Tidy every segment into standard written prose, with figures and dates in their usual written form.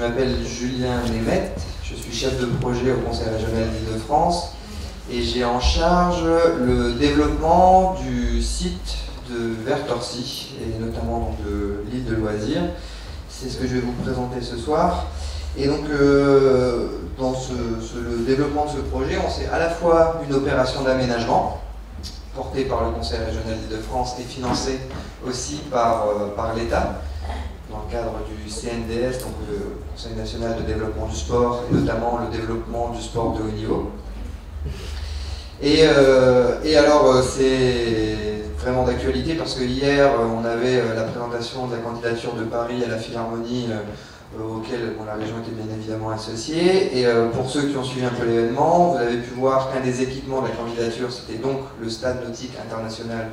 m'appelle Julien Németh, je suis chef de projet au Conseil régional d'Île-de-France et j'ai en charge le développement du site de Vers-Torcy et notamment donc, de l'île de loisirs. C'est ce que je vais vous présenter ce soir. Et donc, dans le développement de ce projet, c'est à la fois une opération d'aménagement portée par le Conseil régional d'Île-de-France et financée aussi par l'État, dans le cadre du CNDS, donc le Conseil national de développement du sport, et notamment le développement du sport de haut niveau. Et alors, c'est vraiment d'actualité parce que hier, on avait la présentation de la candidature de Paris à la Philharmonie, auquel la région était bien évidemment associée. Et pour ceux qui ont suivi un peu l'événement, vous avez pu voir qu'un des équipements de la candidature, c'était donc le stade nautique international,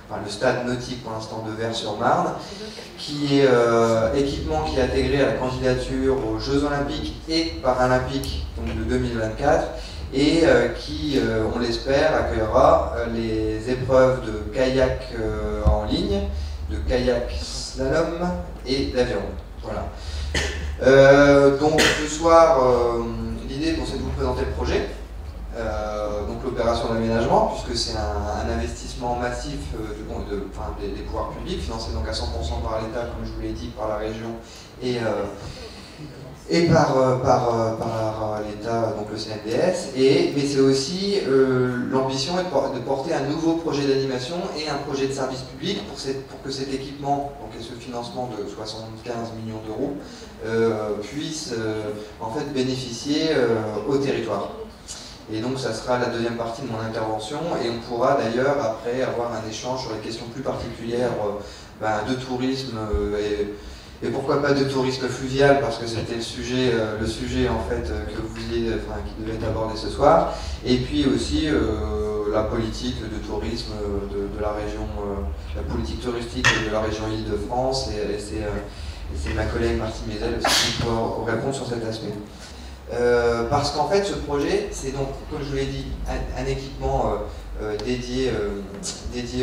enfin le stade nautique pour l'instant de Vers-sur-Marne, qui est équipement qui est intégré à la candidature aux Jeux Olympiques et Paralympiques donc de 2024 et qui, on l'espère, accueillera les épreuves de kayak en ligne, de kayak slalom et d'aviron. Voilà. Donc ce soir, l'idée c'est de vous présenter le projet, donc l'opération d'aménagement, puisque c'est un investissement massif des pouvoirs publics, financé donc à 100% par l'État, comme je vous l'ai dit, par la région et par l'État, donc le CNDS, mais c'est aussi l'ambition est de porter un nouveau projet d'animation et un projet de service public pour que cet équipement, donc et ce financement de 75 millions d'euros, puisse en fait bénéficier au territoire. Et donc ça sera la deuxième partie de mon intervention et on pourra d'ailleurs après avoir un échange sur les questions plus particulières de tourisme et pourquoi pas de tourisme fluvial, parce que c'était le sujet en fait que vous vouliez, qui devait être abordé ce soir. Et puis aussi la politique de tourisme de la région, la politique touristique de la région Île-de-France. Et c'est ma collègue Martine Mézel aussi qui pourra répondre sur cet aspect. Parce qu'en fait, ce projet, c'est donc, comme je vous l'ai dit, un équipement dédié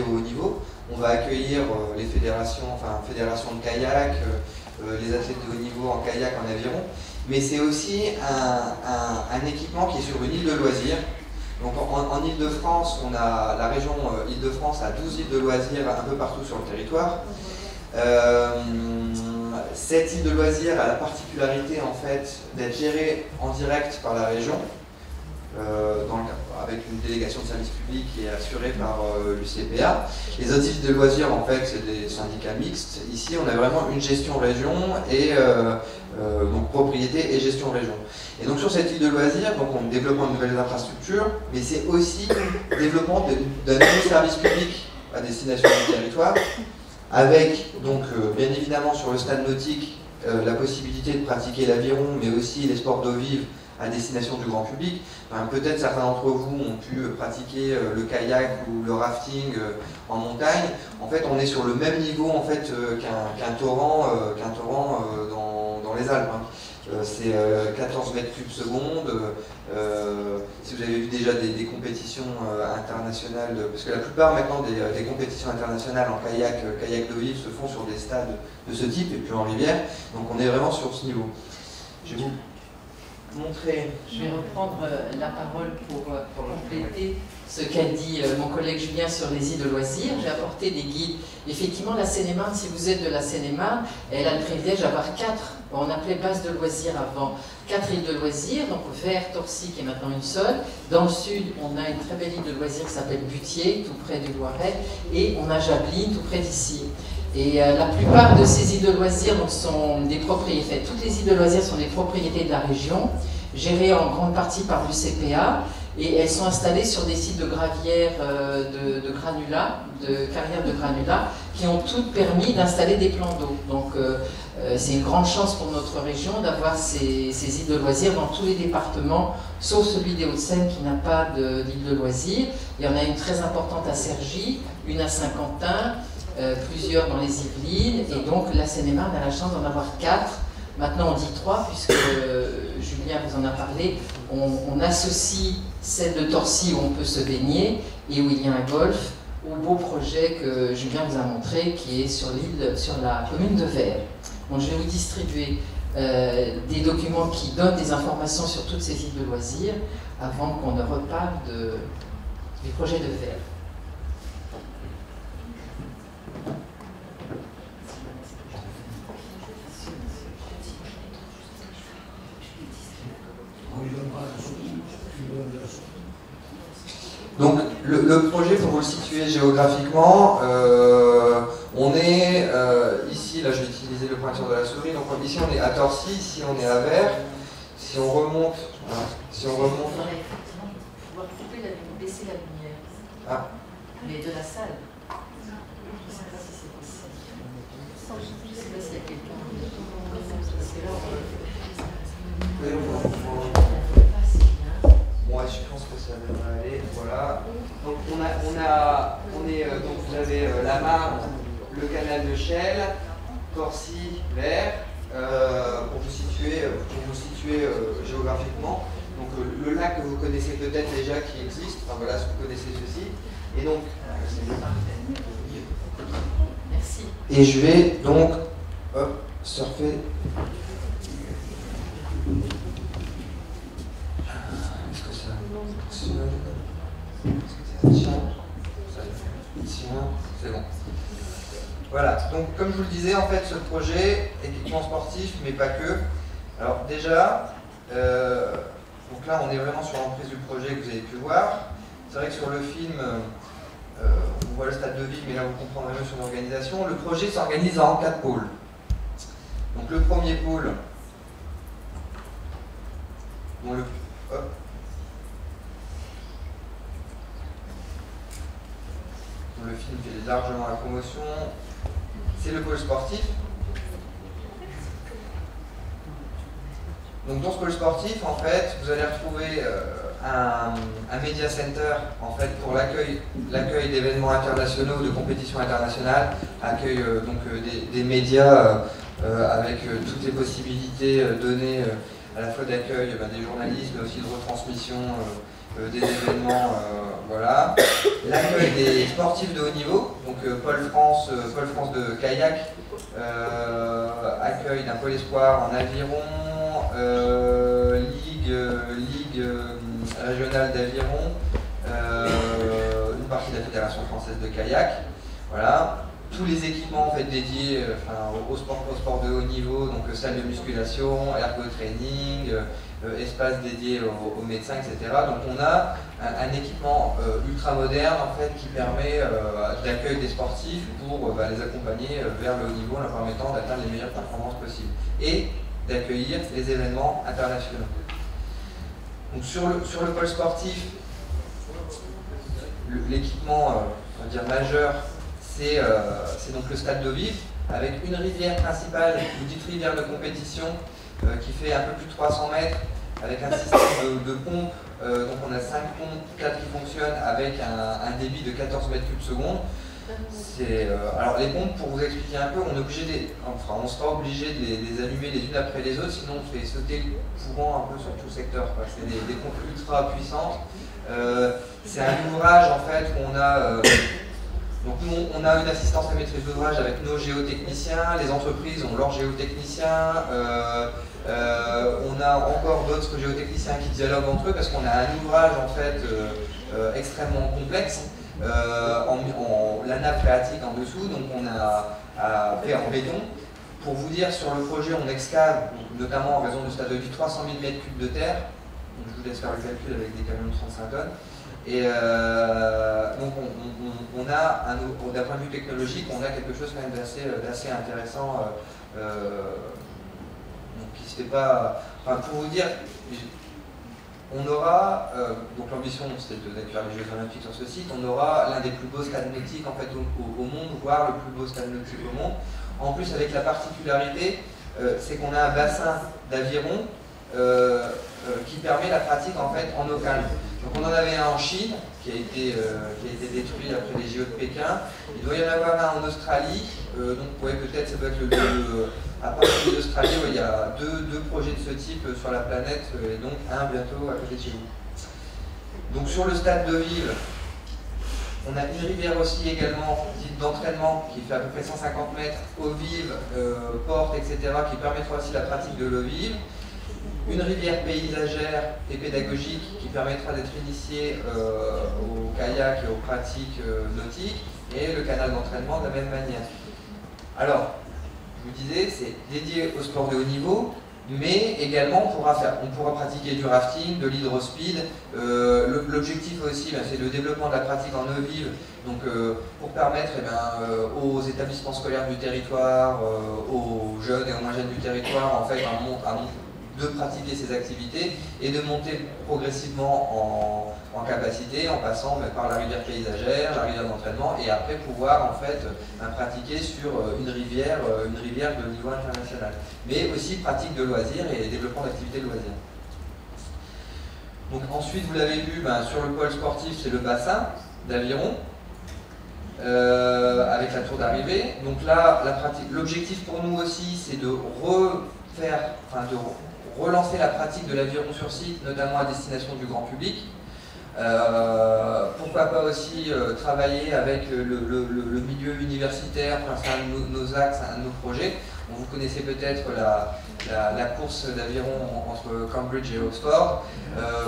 au haut niveau. On va accueillir les fédérations, fédération de kayak, les athlètes de haut niveau en kayak, en aviron, mais c'est aussi un équipement qui est sur une île de loisirs. Donc en Île-de-France, on a la région Île-de-France a 12 îles de loisirs un peu partout sur le territoire. Cette île de loisirs a la particularité en fait d'être gérée en direct par la région, avec une délégation de service public qui est assurée par l'UCPA. Les autres îles de loisirs, en fait, c'est des syndicats mixtes. Ici, on a vraiment une gestion région et donc propriété et gestion région. Et donc sur cette île de loisirs, donc on développe de nouvelles infrastructures, mais c'est aussi le développement d'un nouveau service public à destination du territoire, avec donc bien évidemment sur le stade nautique la possibilité de pratiquer l'aviron, mais aussi les sports d'eau vive à destination du grand public. Peut-être certains d'entre vous ont pu pratiquer le kayak ou le rafting en montagne. En fait, on est sur le même niveau en fait, qu'un torrent, dans les Alpes. C'est 14 mètres cubes seconde. Si vous avez vu déjà des compétitions internationales, parce que la plupart maintenant des compétitions internationales en kayak d'eau vive se font sur des stades de ce type et puis en rivière. Donc on est vraiment sur ce niveau. Je vais vous montrer. Je vais reprendre la parole pour compléter ce qu'a dit mon collègue Julien sur les îles de loisirs. J'ai apporté des guides. Effectivement, la Seine-et-Marne, si vous êtes de la Seine-et-Marne, elle a le privilège d'avoir 4, on appelait base de loisirs avant, 4 îles de loisirs, donc Vers-Torcy qui est maintenant une seule. Dans le sud, on a une très belle île de loisirs qui s'appelle Butier, tout près du Loiret, et on a Jabeline, tout près d'ici. Et la plupart de ces îles de loisirs donc, sont des propriétés. Toutes les îles de loisirs sont des propriétés de la région, gérées en grande partie par l'UCPA, et elles sont installées sur des sites de gravières de granulats, de carrières de granulats, qui ont toutes permis d'installer des plans d'eau. Donc c'est une grande chance pour notre région d'avoir ces îles de loisirs dans tous les départements, sauf celui des Hauts-de-Seine qui n'a pas d'île de loisirs. Il y en a une très importante à Cergy, une à Saint-Quentin, plusieurs dans les Yvelines, et donc la Seine-et-Marne a la chance d'en avoir 4. Maintenant on dit 3, puisque Julien vous en a parlé, on associe celle de Torcy où on peut se baigner et où il y a un golf, au beau projet que Julien vous a montré, qui est sur l'île, sur la commune de Vers. Donc je vais vous distribuer des documents qui donnent des informations sur toutes ces îles de loisirs avant qu'on ne reparle du projet de verre. Donc le projet, pour vous le situer géographiquement, on est ici, là je vais utiliser le pointeur de la souris, donc ici on est à Torcy, ici on est à Vers. Si on remonte, voilà, si on remonte... Pouvoir couper baisser la lumière. Ah. Mais de la salle. Je ne sais pas si c'est possible. Je ne sais pas s'il y a quelqu'un. Parce que là, Moi, je pense que ça devrait aller. Voilà. Donc donc vous avez la Marne, le canal de Chelles, Torcy, Vers. Pour vous situer géographiquement. Donc le lac que vous connaissez peut-être déjà qui existe. Enfin voilà, si vous connaissez ceci. Et donc, merci. Et je vais donc surfer. Est-ce que ça fonctionne? Tiens, c'est bon. Voilà, donc comme je vous le disais, en fait, ce projet, équipement sportif, mais pas que. Alors déjà, donc là, on est vraiment sur l'emprise du projet que vous avez pu voir. C'est vrai que sur le film, on voit le stade de ville, mais là, vous comprendrez mieux son organisation. Le projet s'organise en 4 pôles. Donc le premier pôle, dont le film fait largement la promotion, c'est le pôle sportif. Donc dans ce pôle sportif, en fait, vous allez retrouver un media center en fait pour l'accueil d'événements internationaux, de compétitions internationales, accueil des médias avec toutes les possibilités données à la fois d'accueil des journalistes, mais aussi de retransmission des événements, voilà. L'accueil des sportifs de haut niveau, donc Pôle France de kayak, accueil d'un pôle espoir en aviron, ligue régionale d'aviron, une partie de la Fédération française de kayak, voilà. Tous les équipements en fait, dédiés au sport de haut niveau, donc salle de musculation, ergo-training, espace dédié aux médecins, etc. Donc on a un équipement ultra moderne en fait, qui permet d'accueil des sportifs pour les accompagner vers le haut niveau en leur permettant d'atteindre les meilleures performances possibles et d'accueillir les événements internationaux. Donc sur le pôle sportif, l'équipement majeur, c'est donc le stade d'eau vive, avec une rivière principale, une petite rivière de compétition qui fait un peu plus de 300 mètres, avec un système de pompes, donc on a 5 pompes, 4 qui fonctionnent avec un débit de 14 mètres cubes seconde. Alors les pompes, pour vous expliquer un peu, on sera obligé de les allumer les unes après les autres, sinon on fait sauter le courant un peu sur tout le secteur. C'est des pompes ultra puissantes. C'est un ouvrage en fait où donc nous, on a une assistance à maîtrise d'ouvrage avec nos géotechniciens, les entreprises ont leurs géotechniciens, on a encore d'autres géotechniciens qui dialoguent entre eux parce qu'on a un ouvrage en fait extrêmement complexe, la nappe phréatique en dessous, donc on a fait en béton. Pour vous dire, sur le projet, on excave, notamment en raison du stade de vie, 300 000 m3 de terre, donc je vous laisse faire le calcul avec des camions de 35 tonnes. Et donc on a, d'un point de vue technologique, on a quelque chose quand même d'assez intéressant donc qui se fait pas. Enfin, pour vous dire, on aura, donc l'ambition c'est d'accueillir les Jeux Olympiques sur ce site, on aura l'un des plus beaux stades nautiques en fait, au monde, voire le plus beau stade nautique au monde. En plus, avec la particularité, c'est qu'on a un bassin d'aviron qui permet la pratique en fait en eau calme. Donc on en avait un en Chine qui a été détruit après les JO de Pékin. Il doit y en avoir un en Australie. Donc ouais, peut-être ça doit être à part celui d'Australie, il y a deux projets de ce type sur la planète et donc un bientôt à côté de chez vous. Donc sur le stade de Ville, On a une rivière aussi également, dite d'entraînement, qui fait à peu près 150 mètres, eau vive, porte, etc., qui permettra aussi la pratique de l'eau vive. Une rivière paysagère et pédagogique qui permettra d'être initié au kayak et aux pratiques nautiques, et le canal d'entraînement de la même manière. Alors, je vous disais, c'est dédié au sport de haut niveau, mais également on pourra pratiquer du rafting, de l'hydrospeed. L'objectif aussi, c'est le développement de la pratique en eau vive, donc pour permettre aux établissements scolaires du territoire, aux jeunes et aux moins jeunes du territoire, en fait, de pratiquer ces activités et de monter progressivement en capacité en passant par la rivière paysagère, la rivière d'entraînement, et après pouvoir en fait pratiquer sur une rivière de niveau international. Mais aussi pratique de loisirs et développement d'activités de loisirs. Donc ensuite, vous l'avez vu, sur le pôle sportif, c'est le bassin d'aviron. Avec la tour d'arrivée. Donc là, l'objectif pour nous aussi, c'est de relancer la pratique de l'aviron sur site, notamment à destination du grand public. Pourquoi pas aussi travailler avec le milieu universitaire, c'est un de nos axes, un de nos projets. Vous connaissez peut-être la course d'aviron entre Cambridge et Oxford.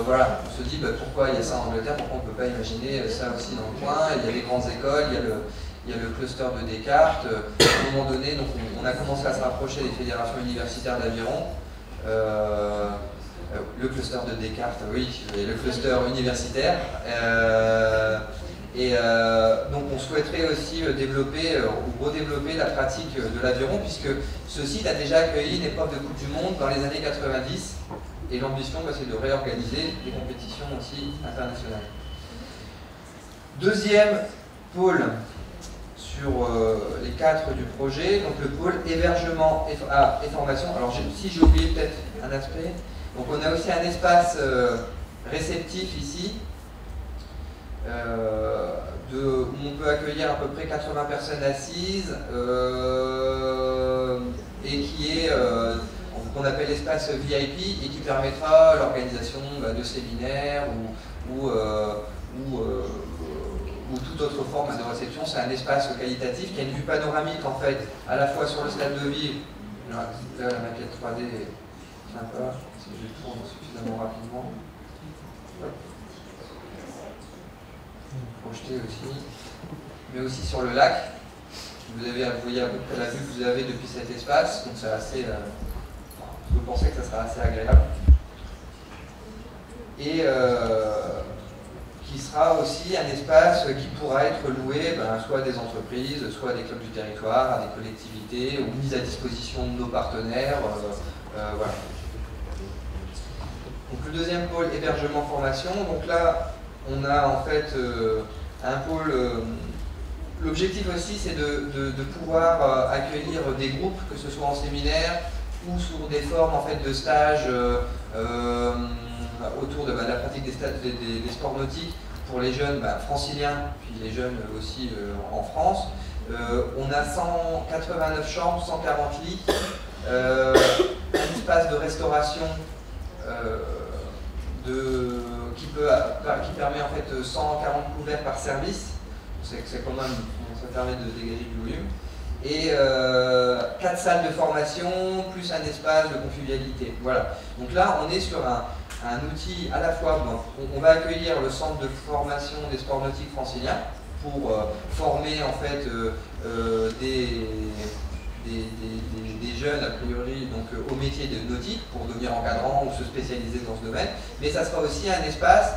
Voilà, on se dit pourquoi il y a ça en Angleterre, pourquoi on ne peut pas imaginer ça aussi dans le coin. Il y a des grandes écoles, il y a le cluster de Descartes. À un moment donné, donc on a commencé à se rapprocher des fédérations universitaires d'aviron. Le cluster de Descartes, oui, et le cluster universitaire. Donc on souhaiterait aussi développer ou redévelopper la pratique de l'aviron, puisque ce site a déjà accueilli une épreuve de Coupe du Monde dans les années 90, et l'ambition c'est de réorganiser des compétitions aussi internationales. Deuxième pôle sur les 4 du projet, donc le pôle hébergement et formation. Alors si j'ai oublié peut-être un aspect, donc on a aussi un espace réceptif ici, où on peut accueillir à peu près 80 personnes assises, et qui est qu'on appelle l'espace VIP, et qui permettra l'organisation de séminaires ou toute autre forme de réception. C'est un espace qualitatif qui a une vue panoramique en fait, à la fois sur le stade de ville. Là, la maquette 3D est sympa, si je tourne suffisamment rapidement. Projeté aussi, mais aussi sur le lac. Vous voyez à peu près la vue que vous avez depuis cet espace, donc c'est assez. Je pensais que ça sera assez agréable. Et qui sera aussi un espace qui pourra être loué soit à des entreprises, soit à des clubs du territoire, à des collectivités, ou mis à disposition de nos partenaires. Voilà. Donc le deuxième pôle, hébergement-formation. Donc là, on a en fait un pôle. L'objectif aussi, c'est de pouvoir accueillir des groupes, que ce soit en séminaire ou sur des formes en fait de stages autour de la pratique des sports nautiques pour les jeunes franciliens, puis les jeunes aussi en France. On a 189 chambres, 140 lits, un espace de restauration qui permet en fait 140 couverts par service. C'est quand même, ça permet de dégager du volume. Et 4 salles de formation, plus un espace de convivialité. Voilà. Donc là, on est sur un outil à la fois, on va accueillir le centre de formation des sports nautiques franciliens pour former en fait des jeunes a priori donc, au métier de nautique pour devenir encadrant ou se spécialiser dans ce domaine, mais ça sera aussi un espace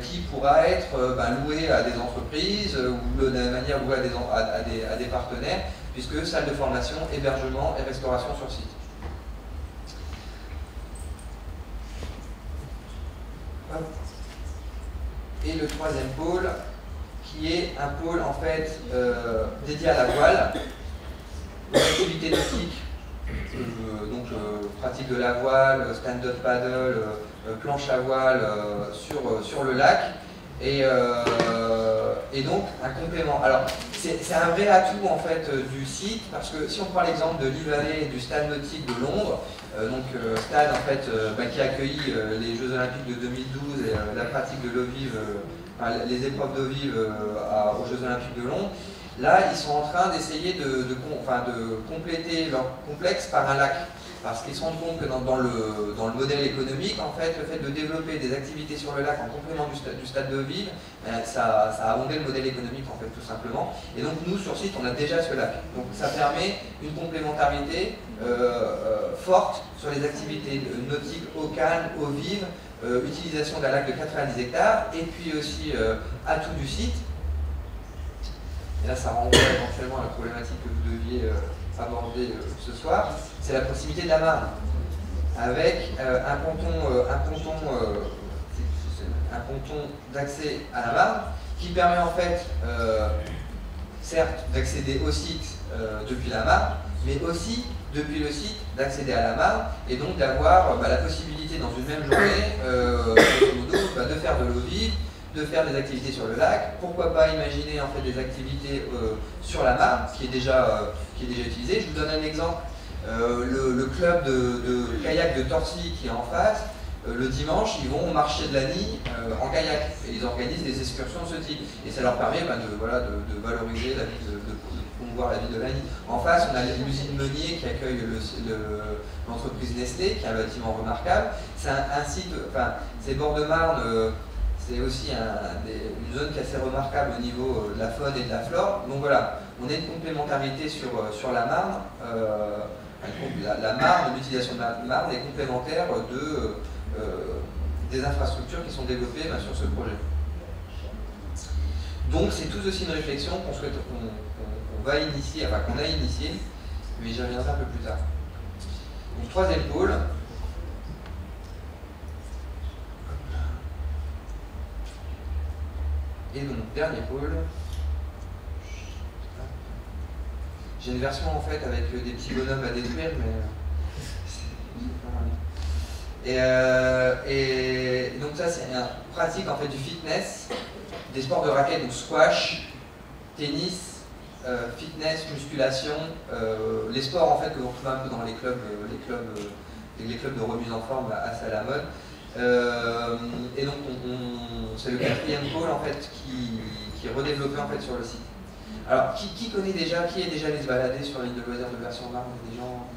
qui pourra être loué à des entreprises ou de la même manière loué à des partenaires, puisque salle de formation, hébergement et restauration sur site. Et le troisième pôle, qui est un pôle en fait dédié à la voile, l'activité nautique, donc pratique de la voile, stand-up paddle, planche à voile sur le lac, et et donc un complément. Alors c'est un vrai atout en fait du site, parce que si on prend l'exemple de l'e-Valley du stade nautique de Londres, stade en fait qui a accueilli les Jeux Olympiques de 2012 et la pratique de l'eau vive, les épreuves d'eau vive aux Jeux Olympiques de Londres. Là, ils sont en train d'essayer de compléter leur complexe par un lac. Parce qu'ils se rendent compte que dans le modèle économique, en fait, le fait de développer des activités sur le lac en complément du stade d'eau vive, ça a abondé le modèle économique, en fait, tout simplement. Et donc, nous, sur site, on a déjà ce lac. Donc, ça permet une complémentarité forte sur les activités nautiques eau calme, eau vive, utilisation d'un lac de 90 hectares, et puis aussi atout du site. Et là, ça renvoie éventuellement à la problématique que vous deviez aborder ce soir, c'est la proximité de la Marne, avec un ponton d'accès à la Marne qui permet en fait, certes, d'accéder au site depuis la Marne, mais aussi depuis le site d'accéder à la Marne et donc d'avoir la possibilité dans une même journée de faire de l'eau vive, de faire des activités sur le lac, pourquoi pas imaginer en fait des activités sur la Marne qui est déjà utilisée. Je vous donne un exemple, le club de kayak de Torcy qui est en face, le dimanche ils vont au marché de Lagny en kayak et ils organisent des excursions de ce type et ça leur permet de valoriser la vie, de promouvoir la vie de Lagny. En face on a l'usine Meunier qui accueille l'entreprise Nestlé qui est un bâtiment remarquable. C'est un site, c'est bord de Marne. C'est aussi une zone qui est assez remarquable au niveau de la faune et de la flore. Donc voilà, on a une complémentarité sur la Marne. La Marne, l'utilisation de la Marne est complémentaire des infrastructures qui sont développées sur ce projet. Donc c'est tout aussi une réflexion qu'on va initier, qu'on a initiée, mais j'y reviendrai un peu plus tard. Donc troisième pôle. Et donc, dernier pôle, j'ai une version en fait avec des petits bonhommes à détruire, mais et donc ça c'est une pratique en fait du fitness, des sports de raquettes, donc squash, tennis, fitness, musculation, les sports en fait que l'on trouve un peu dans les clubs de remise en forme assez à la mode. Et donc c'est le quatrième pôle en fait qui est redéveloppé en fait sur le site. Alors qui connaît déjà, qui est déjà allé se balader sur l'île de loisirs de Vers-sur-Marne? Des gens?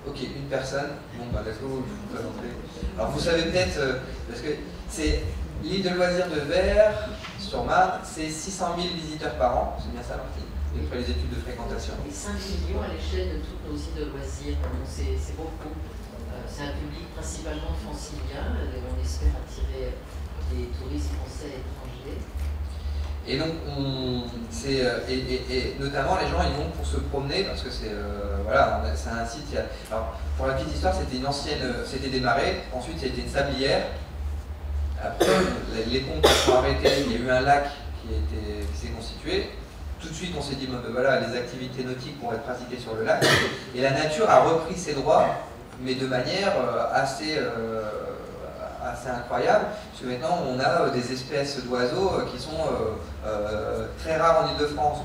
Ok, une personne. Bon let's go, je vous présenterai. Alors vous savez peut-être, parce que c'est l'île de loisirs de Vers-sur-Marne, c'est 600 000 visiteurs par an, c'est bien ça Martine? Après les études de fréquentation. Et 5 millions à l'échelle de toutes nos îles de loisirs, donc c'est beaucoup. C'est un public principalement francilien, on espère attirer des touristes français et étrangers. Et donc, et notamment les gens ils vont pour se promener parce que c'est un site. Alors, pour la petite histoire, c'était une ancienne, c'était des marais, ensuite c'était une sablière. Après, les pompes sont arrêtées, il y a eu un lac qui s'est constitué. Tout de suite, on s'est dit, les activités nautiques vont être pratiquées sur le lac. Et la nature a repris ses droits, mais de manière assez incroyable, parce que maintenant on a des espèces d'oiseaux qui sont très rares en Ile-de-France,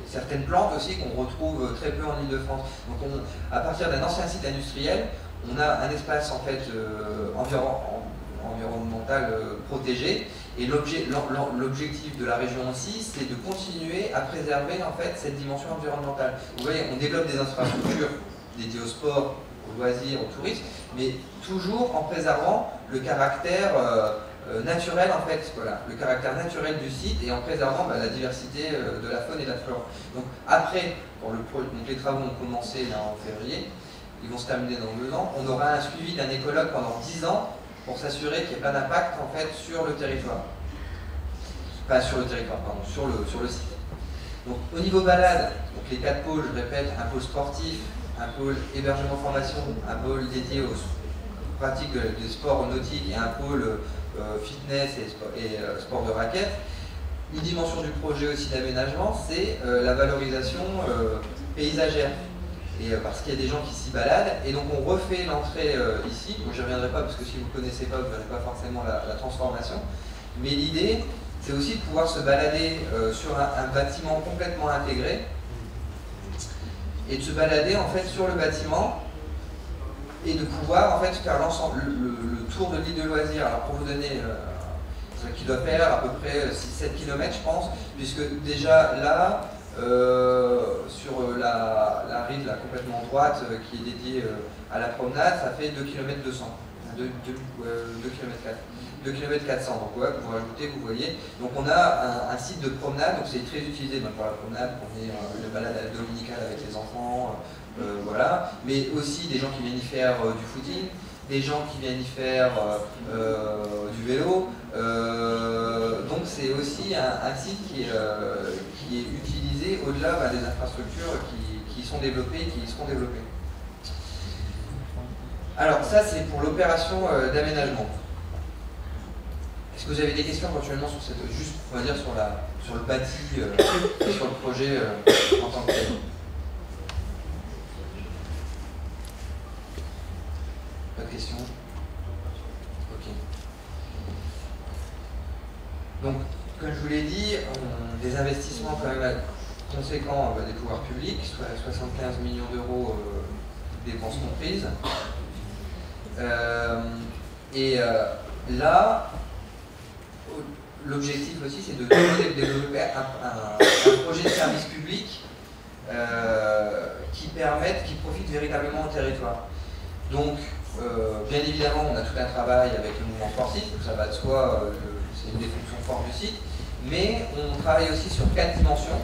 certaines plantes aussi qu'on retrouve très peu en Ile-de-France. Donc à partir d'un ancien site industriel, on a un espace en fait environnemental protégé. Et l'objectif de la région aussi, c'est de continuer à préserver en fait cette dimension environnementale. Vous voyez, on développe des infrastructures dédiées au sport, au loisir, au tourisme, mais toujours en préservant le caractère naturel en fait, le caractère naturel du site et en préservant la diversité de la faune et de la flore. Donc après, donc les travaux ont commencé là, en février, ils vont se terminer dans 2 ans, on aura un suivi d'un écologue pendant 10 ans pour s'assurer qu'il n'y ait pas d'impact en fait sur le territoire. Enfin sur le territoire, pardon, sur le site. Donc au niveau balade, donc les 4 pôles, je répète, un pôle sportif, un pôle hébergement formation, un pôle dédié aux pratiques des sports nautiques et un pôle fitness et sport de raquettes. Une dimension du projet aussi d'aménagement, c'est la valorisation paysagère. et parce qu'il y a des gens qui s'y baladent, et donc on refait l'entrée ici. Bon, je n'y reviendrai pas parce que si vous ne connaissez pas, vous ne verrez pas forcément la transformation, mais l'idée c'est aussi de pouvoir se balader sur un bâtiment complètement intégré, et de se balader en fait sur le bâtiment, et de pouvoir en fait faire l'ensemble, le tour de l'île de loisirs. Alors pour vous donner, qui doit faire à peu près 6-7 km je pense, puisque déjà là, sur la rive là, complètement droite qui est dédiée à la promenade, ça fait 2 km 200, 2 km 400, donc ouais, vous rajoutez, vous voyez. Donc on a un site de promenade, donc c'est très utilisé pour la promenade, pour venir de balade à la dominicale avec les enfants, voilà, mais aussi des gens qui viennent y faire du footing, des gens qui viennent y faire du vélo, donc c'est aussi un site qui est utilisé au-delà des infrastructures qui sont développées et qui seront développées. Alors ça c'est pour l'opération d'aménagement. Est-ce que vous avez des questions éventuellement sur cette, juste on va dire sur le bâti et sur le projet en tant que tel? Pas de questions? Ok. Donc, comme je vous l'ai dit, des investissements quand même conséquents des pouvoirs publics, soit 75 millions d'euros dépenses comprises. Là, l'objectif aussi, c'est de développer un projet de service public qui profite véritablement au territoire. Donc, bien évidemment, on a tout un travail avec le mouvement sportif, ça va de soi, c'est une des fonctions fortes du site, mais on travaille aussi sur 4 dimensions.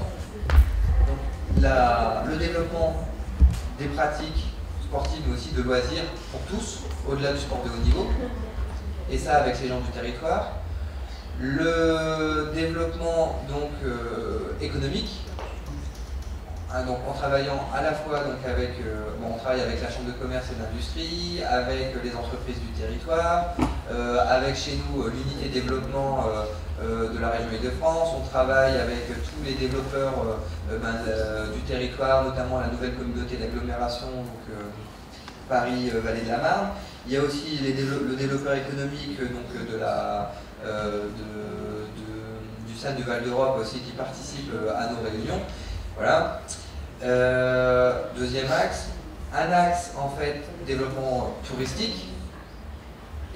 Donc, le développement des pratiques sportives, mais aussi de loisirs pour tous, au-delà du sport de haut niveau, et ça avec les gens du territoire. Le développement donc, économique, donc en travaillant à la fois donc, on travaille avec la Chambre de commerce et d'industrie, avec les entreprises du territoire, avec chez nous l'unité développement de la région Île-de-France, on travaille avec tous les développeurs du territoire, notamment la nouvelle communauté d'agglomération, donc Paris-Vallée de la Marne. Il y a aussi le développeur économique donc, du SAN du Val d'Europe aussi qui participe à nos réunions. Voilà. Deuxième axe, un axe en fait développement touristique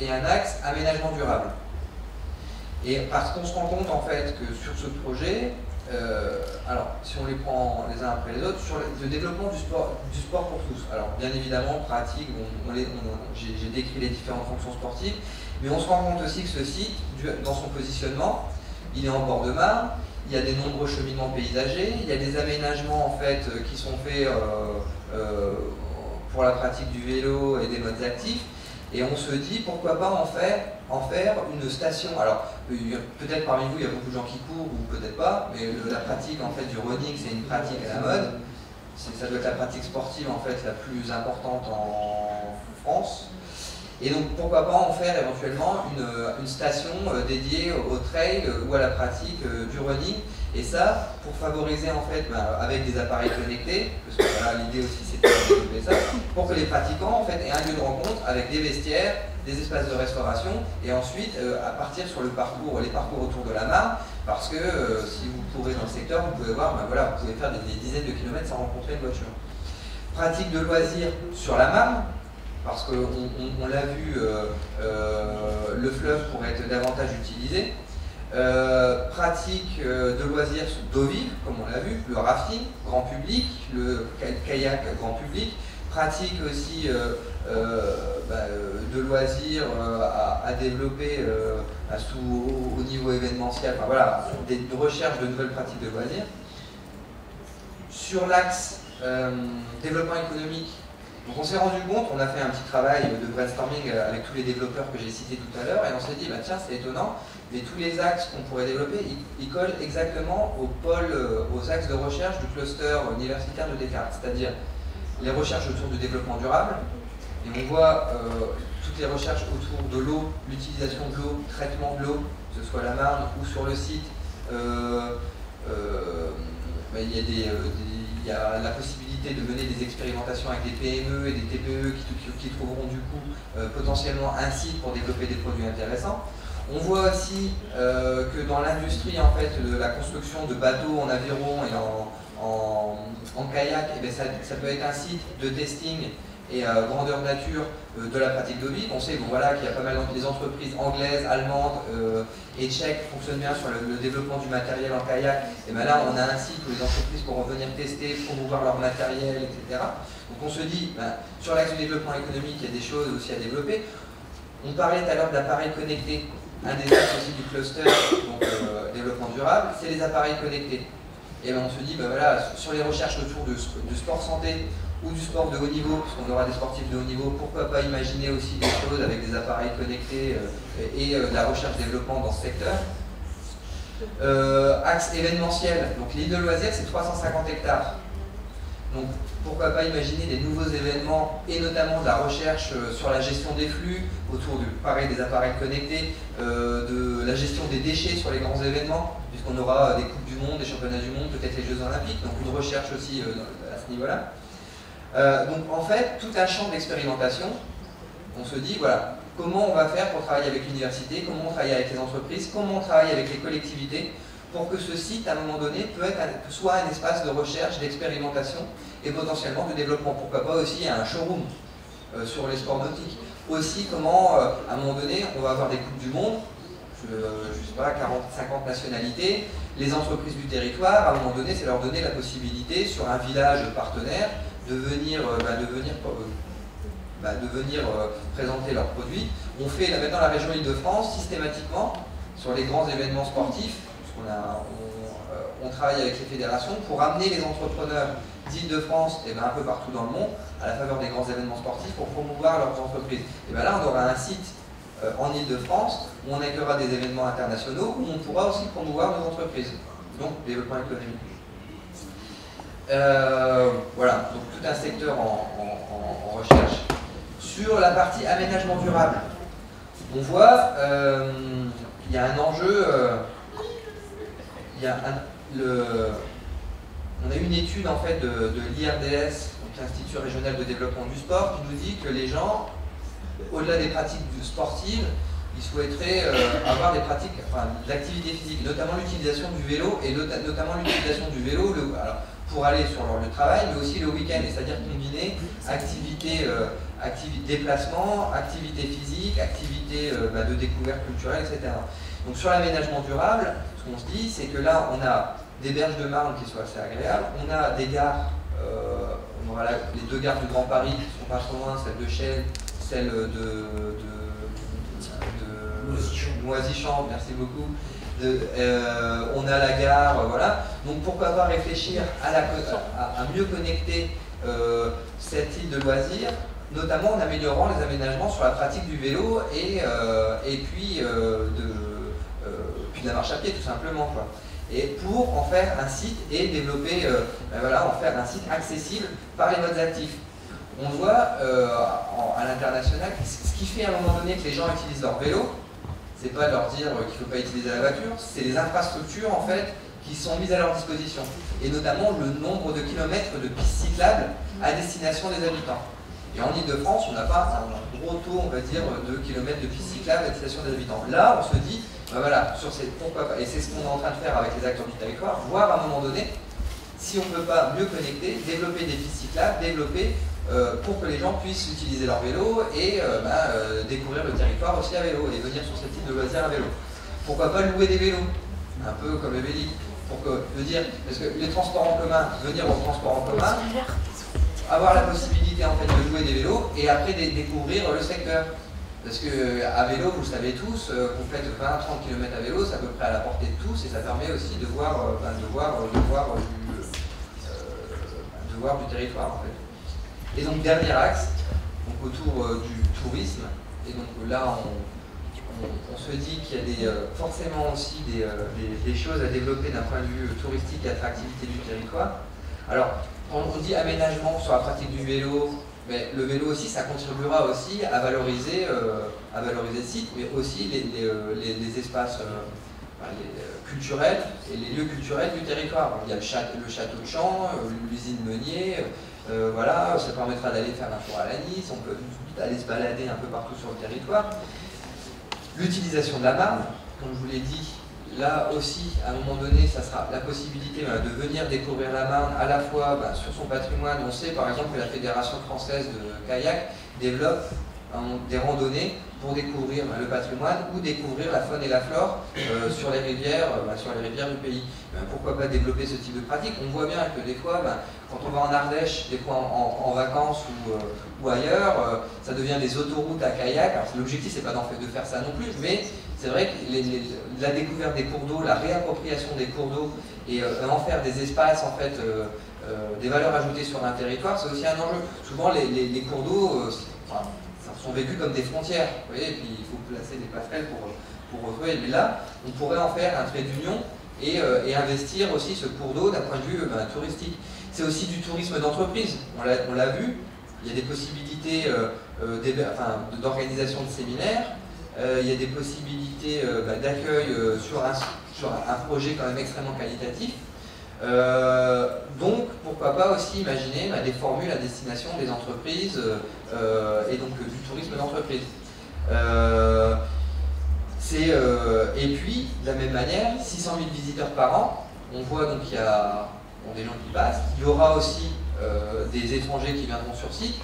et un axe aménagement durable. Et parce qu'on se rend compte en fait que sur ce projet, alors si on les prend les uns après les autres, sur le développement du sport pour tous. Alors bien évidemment, pratique, j'ai décrit les différentes fonctions sportives, mais on se rend compte aussi que ce site, dans son positionnement, il est en bord de Marne. Il y a des nombreux cheminements paysagers, il y a des aménagements en fait qui sont faits pour la pratique du vélo et des modes actifs. Et on se dit pourquoi pas en faire une station. Alors peut-être parmi vous il y a beaucoup de gens qui courent ou peut-être pas, mais la pratique en fait du running c'est une pratique à la mode. Ça doit être la pratique sportive en fait la plus importante en France. Et donc pourquoi pas en faire éventuellement une station dédiée au trail ou à la pratique du running, et ça pour favoriser en fait avec des appareils connectés, parce que voilà, l'idée aussi c'est de développer ça, pour que les pratiquants en fait aient un lieu de rencontre avec des vestiaires, des espaces de restauration, et ensuite à partir sur les parcours autour de la Marne, parce que si vous courez dans le secteur, vous pouvez voir, voilà, vous pouvez faire des dizaines de kilomètres sans rencontrer une voiture. Pratique de loisirs sur la Marne, parce qu'on l'a vu, le fleuve pourrait être davantage utilisé. Pratique de loisirs d'eau vive, comme on l'a vu, le rafting, grand public, le kayak, grand public. Pratique aussi de loisirs à développer au niveau événementiel, enfin, voilà, des recherches de nouvelles pratiques de loisirs. Sur l'axe développement économique, donc on s'est rendu compte, on a fait un petit travail de brainstorming avec tous les développeurs que j'ai cités tout à l'heure, et on s'est dit, bah tiens, c'est étonnant, mais tous les axes qu'on pourrait développer, ils collent exactement aux axes de recherche du cluster universitaire de Descartes, c'est-à-dire les recherches autour du développement durable, et on voit toutes les recherches autour de l'eau, l'utilisation de l'eau, traitement de l'eau, que ce soit à la Marne ou sur le site. Il y y a la possibilité de mener des expérimentations avec des PME et des TPE qui trouveront du coup potentiellement un site pour développer des produits intéressants. On voit aussi que dans l'industrie en fait, de la construction de bateaux en aviron et en kayak, eh bien, ça peut être un site de testing et grandeur nature de la pratique d'eau vive. On sait voilà, qu'il y a pas mal des entreprises anglaises, allemandes et tchèques qui fonctionnent bien sur le développement du matériel en kayak. Et bien là, on a un site où les entreprises pourront venir tester, promouvoir leur matériel, etc. Donc on se dit, sur l'axe du développement économique, il y a des choses aussi à développer. On parlait tout à l'heure d'appareils connectés. Un des axes aussi du cluster, donc développement durable, c'est les appareils connectés. Et bien on se dit, voilà, sur les recherches autour du sport santé ou du sport de haut niveau, parce qu'on aura des sportifs de haut niveau, pourquoi pas imaginer aussi des choses avec des appareils connectés et de la recherche-développement dans ce secteur. Axe événementiel, donc l'île de loisirs, c'est 350 hectares. Donc pourquoi pas imaginer des nouveaux événements et notamment de la recherche sur la gestion des flux, autour pareil, des appareils connectés, de la gestion des déchets sur les grands événements, puisqu'on aura des Coupes du Monde, des Championnats du Monde, peut-être les Jeux Olympiques, donc une recherche aussi à ce niveau-là. Donc en fait, tout un champ d'expérimentation, on se dit, voilà, comment on va faire pour travailler avec l'université, comment on travaille avec les entreprises, comment on travaille avec les collectivités, pour que ce site, à un moment donné, soit un espace de recherche, d'expérimentation et potentiellement de développement. Pourquoi pas aussi un showroom sur les sports nautiques. Aussi, comment, à un moment donné, on va avoir des Coupes du Monde, je sais pas, 40, 50 nationalités, les entreprises du territoire, à un moment donné, c'est leur donner la possibilité, sur un village partenaire, de venir présenter leurs produits. On fait maintenant la région Île-de-France systématiquement sur les grands événements sportifs. On travaille avec les fédérations pour amener les entrepreneurs d'Île-de-France et un peu partout dans le monde à la faveur des grands événements sportifs pour promouvoir leurs entreprises. Et bien là, on aura un site en Île-de-France où on accueillera des événements internationaux où on pourra aussi promouvoir nos entreprises. Donc, développement économique. Voilà, donc tout un secteur en recherche. Sur la partie aménagement durable, on voit il y a un enjeu, on a eu une étude en fait de l'IRDS, l'Institut Régional de Développement du Sport, qui nous dit que les gens, au-delà des pratiques sportives, ils souhaiteraient avoir des pratiques, de l'activité physique, notamment l'utilisation du vélo, et notamment l'utilisation du vélo pour aller sur leur lieu de travail, mais aussi le week-end, c'est-à-dire combiner déplacement, activité physique, activité de découverte culturelle, etc. Donc sur l'aménagement durable, ce qu'on se dit, c'est que là, on a des berges de marne qui sont assez agréables, on a des gares, on aura les deux gares du Grand Paris qui sont pas trop loin, celle de Chelles, celle de Noisy-Champs, merci beaucoup. On a la gare, voilà. Donc pourquoi pas réfléchir à mieux connecter cette île de loisirs, notamment en améliorant les aménagements sur la pratique du vélo et puis de la marche à pied tout simplement, quoi. Et pour en faire un site et développer, en faire un site accessible par les modes actifs. On voit à l'international, ce qui fait à un moment donné que les gens utilisent leur vélo, c'est pas de leur dire qu'il ne faut pas utiliser la voiture, c'est les infrastructures en fait qui sont mises à leur disposition. Et notamment le nombre de kilomètres de pistes cyclables à destination des habitants. Et en Ile-de-France, on n'a pas un gros taux, on va dire, de kilomètres de pistes cyclables à destination des habitants. Là, on se dit, voilà, pourquoi pas, et c'est ce qu'on est en train de faire avec les acteurs du territoire, voir à un moment donné si on ne peut pas mieux connecter, développer des pistes cyclables, pour que les gens puissent utiliser leur vélo et découvrir le territoire aussi à vélo et venir sur ce type de loisirs à vélo. Pourquoi pas louer des vélos, un peu comme le Véli, parce que les transports en commun, venir au transport en commun, avoir la possibilité en fait de louer des vélos et après découvrir le secteur. Parce qu'à vélo, vous le savez tous, vous faites 20-30 km à vélo, c'est à peu près à la portée de tous et ça permet aussi de voir du territoire en fait. Et donc dernier axe, donc autour du tourisme, et donc là on se dit qu'il y a forcément aussi des choses à développer d'un point de vue touristique et attractivité du territoire. Alors on dit aménagement sur la pratique du vélo, mais le vélo aussi ça contribuera aussi à valoriser le site, mais aussi les espaces culturels et les lieux culturels du territoire. Il y a le château de Champs, l'usine Meunier, voilà, ça permettra d'aller faire un tour à la Nice, on peut aller se balader un peu partout sur le territoire. L'utilisation de la Marne, comme je vous l'ai dit, là aussi, à un moment donné, ça sera la possibilité de venir découvrir la Marne à la fois sur son patrimoine. On sait par exemple que la Fédération française de kayak développe des randonnées pour découvrir le patrimoine ou découvrir la faune et la flore sur les rivières du pays. Pourquoi pas développer ce type de pratique? On voit bien que des fois, quand on va en Ardèche, des fois en vacances ou ailleurs, ça devient des autoroutes à kayak. Alors l'objectif, c'est pas de faire ça non plus, mais c'est vrai que la découverte des cours d'eau, la réappropriation des cours d'eau et en faire des espaces en fait, des valeurs ajoutées sur un territoire, c'est aussi un enjeu. Souvent, les cours d'eau sont vécus comme des frontières, vous voyez, et puis il faut placer des passerelles pour retrouver. Mais là, on pourrait en faire un trait d'union et investir aussi ce cours d'eau d'un point de vue touristique. C'est aussi du tourisme d'entreprise, on l'a vu, il y a des possibilités d'organisation de séminaires, il y a des possibilités d'accueil sur un projet quand même extrêmement qualitatif. Donc, pourquoi pas aussi imaginer des formules à destination des entreprises et donc du tourisme d'entreprise. Et puis, de la même manière, 600 000 visiteurs par an, on voit donc qu'il y a des gens qui passent, il y aura aussi des étrangers qui viendront sur site,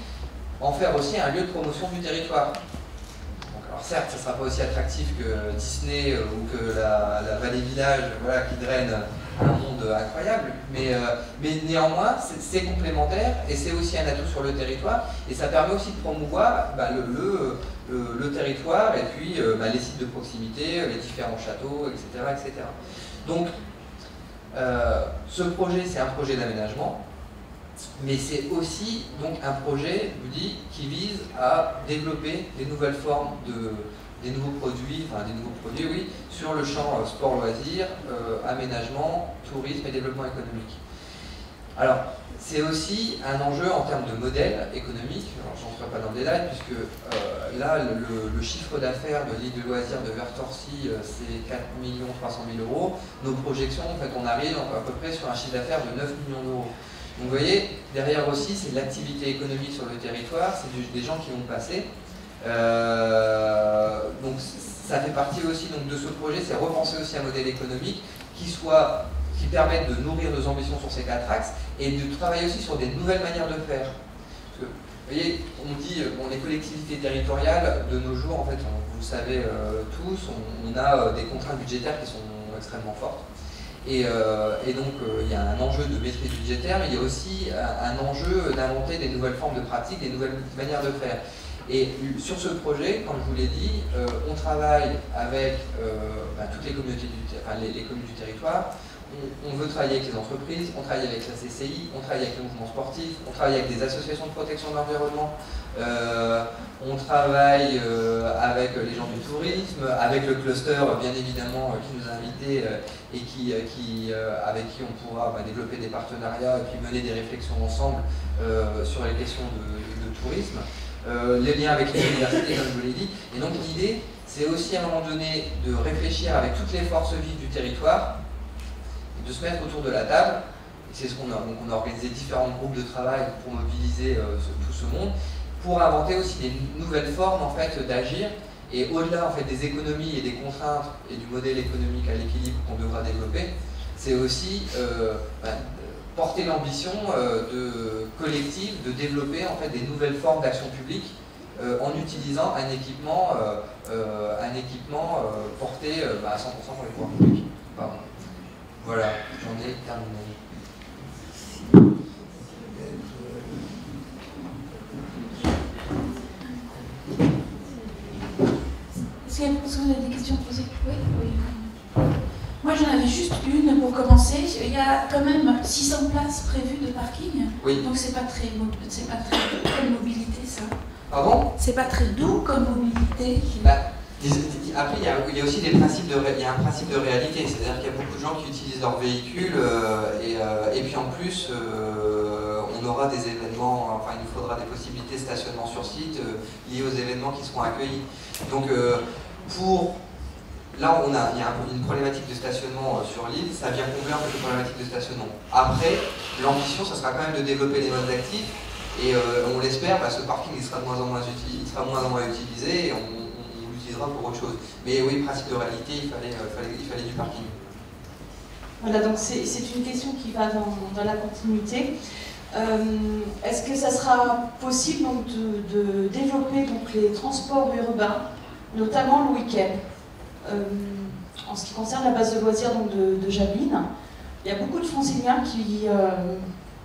en faire aussi un lieu de promotion du territoire. Donc, alors certes, ça ne sera pas aussi attractif que Disney ou que la Vallée Village, voilà, qui draine un monde incroyable, mais néanmoins c'est complémentaire et c'est aussi un atout sur le territoire et ça permet aussi de promouvoir le territoire et puis les sites de proximité, les différents châteaux, etc. etc. Donc ce projet, c'est un projet d'aménagement, mais c'est aussi donc un projet, je vous dis, qui vise à développer des nouvelles formes des nouveaux produits, oui, sur le champ sport-loisirs, aménagement, tourisme et développement économique. Alors, c'est aussi un enjeu en termes de modèle économique, alors je n'entrerai pas dans le détail, puisque là, le chiffre d'affaires de l'île de loisirs de Vertorcy, c'est 4 300 000 €. Nos projections, en fait, on arrive à peu près sur un chiffre d'affaires de 9 millions d'euros. Donc vous voyez, derrière aussi, c'est de l'activité économique sur le territoire, c'est des gens qui vont passer. Donc ça fait partie aussi donc, de ce projet, c'est repenser aussi un modèle économique qui permette de nourrir nos ambitions sur ces 4 axes et de travailler aussi sur des nouvelles manières de faire. Parce que, vous voyez, on dit, les collectivités territoriales, de nos jours, en fait, vous le savez tous, on a des contraintes budgétaires qui sont extrêmement fortes. Et donc, il y a un enjeu de maîtrise budgétaire, mais il y a aussi un enjeu d'inventer des nouvelles formes de pratiques, des nouvelles manières de faire. Et sur ce projet, comme je vous l'ai dit, on travaille avec toutes les communautés les communes du territoire. On veut travailler avec les entreprises, on travaille avec la CCI, on travaille avec le mouvement sportif, on travaille avec des associations de protection de l'environnement, on travaille avec les gens du tourisme, avec le cluster bien évidemment qui nous a invités et avec qui on pourra développer des partenariats et puis mener des réflexions ensemble sur les questions de tourisme. Les liens avec les universités, comme je vous l'ai dit. Et donc l'idée, c'est aussi à un moment donné de réfléchir avec toutes les forces vives du territoire, et de se mettre autour de la table. C'est ce qu'on a. Donc on a organisé différents groupes de travail pour mobiliser tout ce monde, pour inventer aussi des nouvelles formes en fait d'agir. Et au-delà en fait des économies et des contraintes et du modèle économique à l'équilibre qu'on devra développer, c'est aussi porter l'ambition collective de développer en fait des nouvelles formes d'action publique en utilisant un équipement porté à 100% pour les pouvoirs publics. Pardon. Voilà, j'en ai terminé. Est-ce que vous avez des questions posées? Oui, oui. Moi, j'en avais juste une pour commencer. Il y a quand même 600 places prévues de parking. Oui. Donc, c'est pas très doux comme mobilité, ça. Pardon? C'est pas très doux comme mobilité. Après, il y a aussi des principes il y a un principe de réalité. C'est-à-dire qu'il y a beaucoup de gens qui utilisent leur véhicule et puis en plus, on aura des événements, enfin, il nous faudra des possibilités de stationnement sur site liées aux événements qui seront accueillis. Donc, pour là, il y a une problématique de stationnement sur l'île, ça vient combler un peu cette problématique de stationnement. Après, l'ambition, ça sera quand même de développer les modes actifs, et on l'espère, ce parking il sera de moins en moins utilisé, et on l'utilisera pour autre chose. Mais oui, principe de réalité, il fallait du parking. Voilà, donc c'est une question qui va dans la continuité. Est-ce que ça sera possible donc, de développer donc, les transports urbains, notamment le week-end? En ce qui concerne la base de loisirs donc, de Jablines, il y a beaucoup de Franciliens qui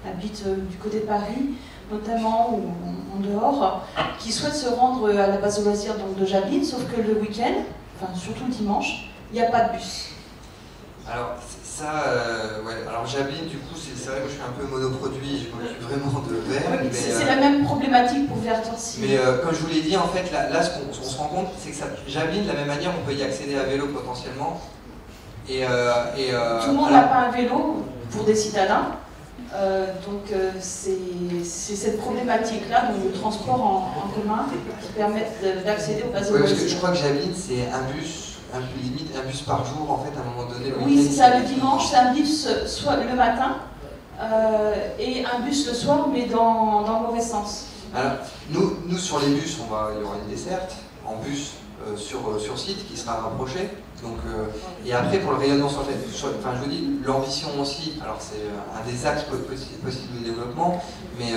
habitent du côté de Paris, notamment ou en dehors, qui souhaitent se rendre à la base de loisirs donc, de Jablines, sauf que le week-end, enfin surtout le dimanche, il n'y a pas de bus. Alors ça, ouais. Alors Jablines, du coup, c'est vrai que je suis un peu monoproduit, je m'occupe vraiment de verre. Oui, c'est la même problématique pour Vertorcy. Mais comme je vous l'ai dit, en fait, là ce qu'on se rend compte, c'est que Jablines, de la même manière, on peut y accéder à vélo potentiellement. Tout le monde n'a pas un vélo pour des citadins. Donc c'est cette problématique-là, donc le transport en commun, qui permettent d'accéder aux bases de loisirs. Parce que je crois que Jablines, c'est un bus par jour, en fait, à un moment donné. Oui, c'est ça, le dimanche, c'est un bus soit le matin, et un bus le soir, mais dans le mauvais sens. Alors, nous sur les bus, il y aura une desserte en bus sur site qui sera rapprochée. Donc, et après, pour le rayonnement enfin, je vous dis, l'ambition aussi, alors c'est un des axes possibles de développement, mais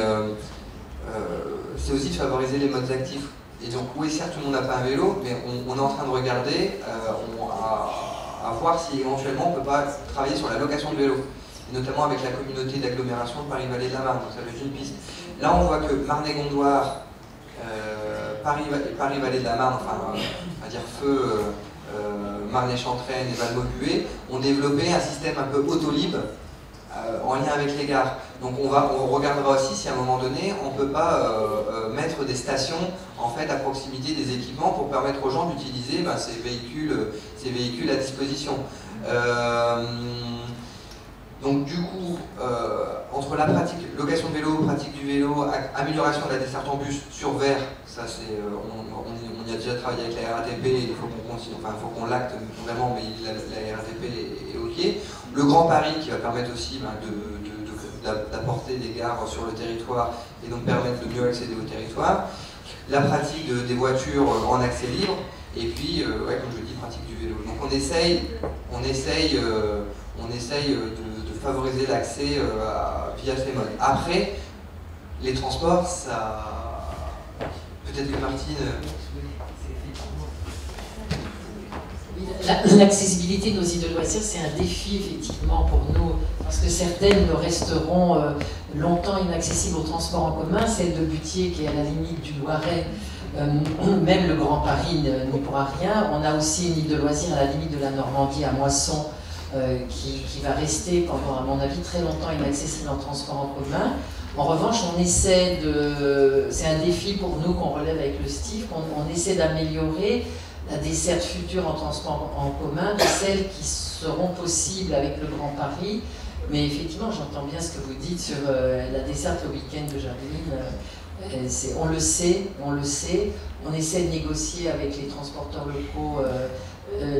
c'est aussi de favoriser les modes actifs. Et donc, oui, certes, tout le monde n'a pas un vélo, mais on est en train de regarder à voir si éventuellement on ne peut pas travailler sur la location de vélos, et notamment avec la communauté d'agglomération de Paris-Vallée de la Marne, donc ça va être une piste. Là, on voit que Marne-et-Gondoire, Paris-Vallée de la Marne, enfin, on va dire Feu, Marne-et-Chantraine et Val-Maubuée, ont développé un système un peu autolib en lien avec les gares. Donc on regardera aussi si à un moment donné on ne peut pas mettre des stations en fait à proximité des équipements pour permettre aux gens d'utiliser ces véhicules à disposition. Donc du coup, entre la pratique, location de vélo, pratique du vélo, amélioration de la desserte en bus sur verre, ça c'est, on y a déjà travaillé avec la RATP, il faut qu'on continue, enfin il faut qu'on l'acte vraiment, mais la RATP est ok. Le Grand Paris qui va permettre aussi d'apporter des gares sur le territoire et donc permettre de mieux accéder au territoire. La pratique des voitures en accès libre, et puis, ouais, comme je le dis, pratique du vélo. Donc on essaye de favoriser l'accès via ces modes. Après, les transports, ça... Peut-être que Martine... L'accessibilité de nos îles de loisirs, c'est un défi effectivement pour nous, parce que certaines resteront longtemps inaccessibles au transport en commun. Celle de Butier, qui est à la limite du Loiret, même le Grand Paris n'y pourra rien. On a aussi une île de loisirs à la limite de la Normandie, à Moisson, qui va rester pendant, à mon avis, très longtemps inaccessible en transport en commun. En revanche, on essaie de... C'est un défi pour nous qu'on relève avec le STIF, on essaie d'améliorer la desserte future en transport en commun, de celles qui seront possibles avec le Grand Paris. Mais effectivement, j'entends bien ce que vous dites sur la desserte le week-end de Jablines. On le sait, on essaie de négocier avec les transporteurs locaux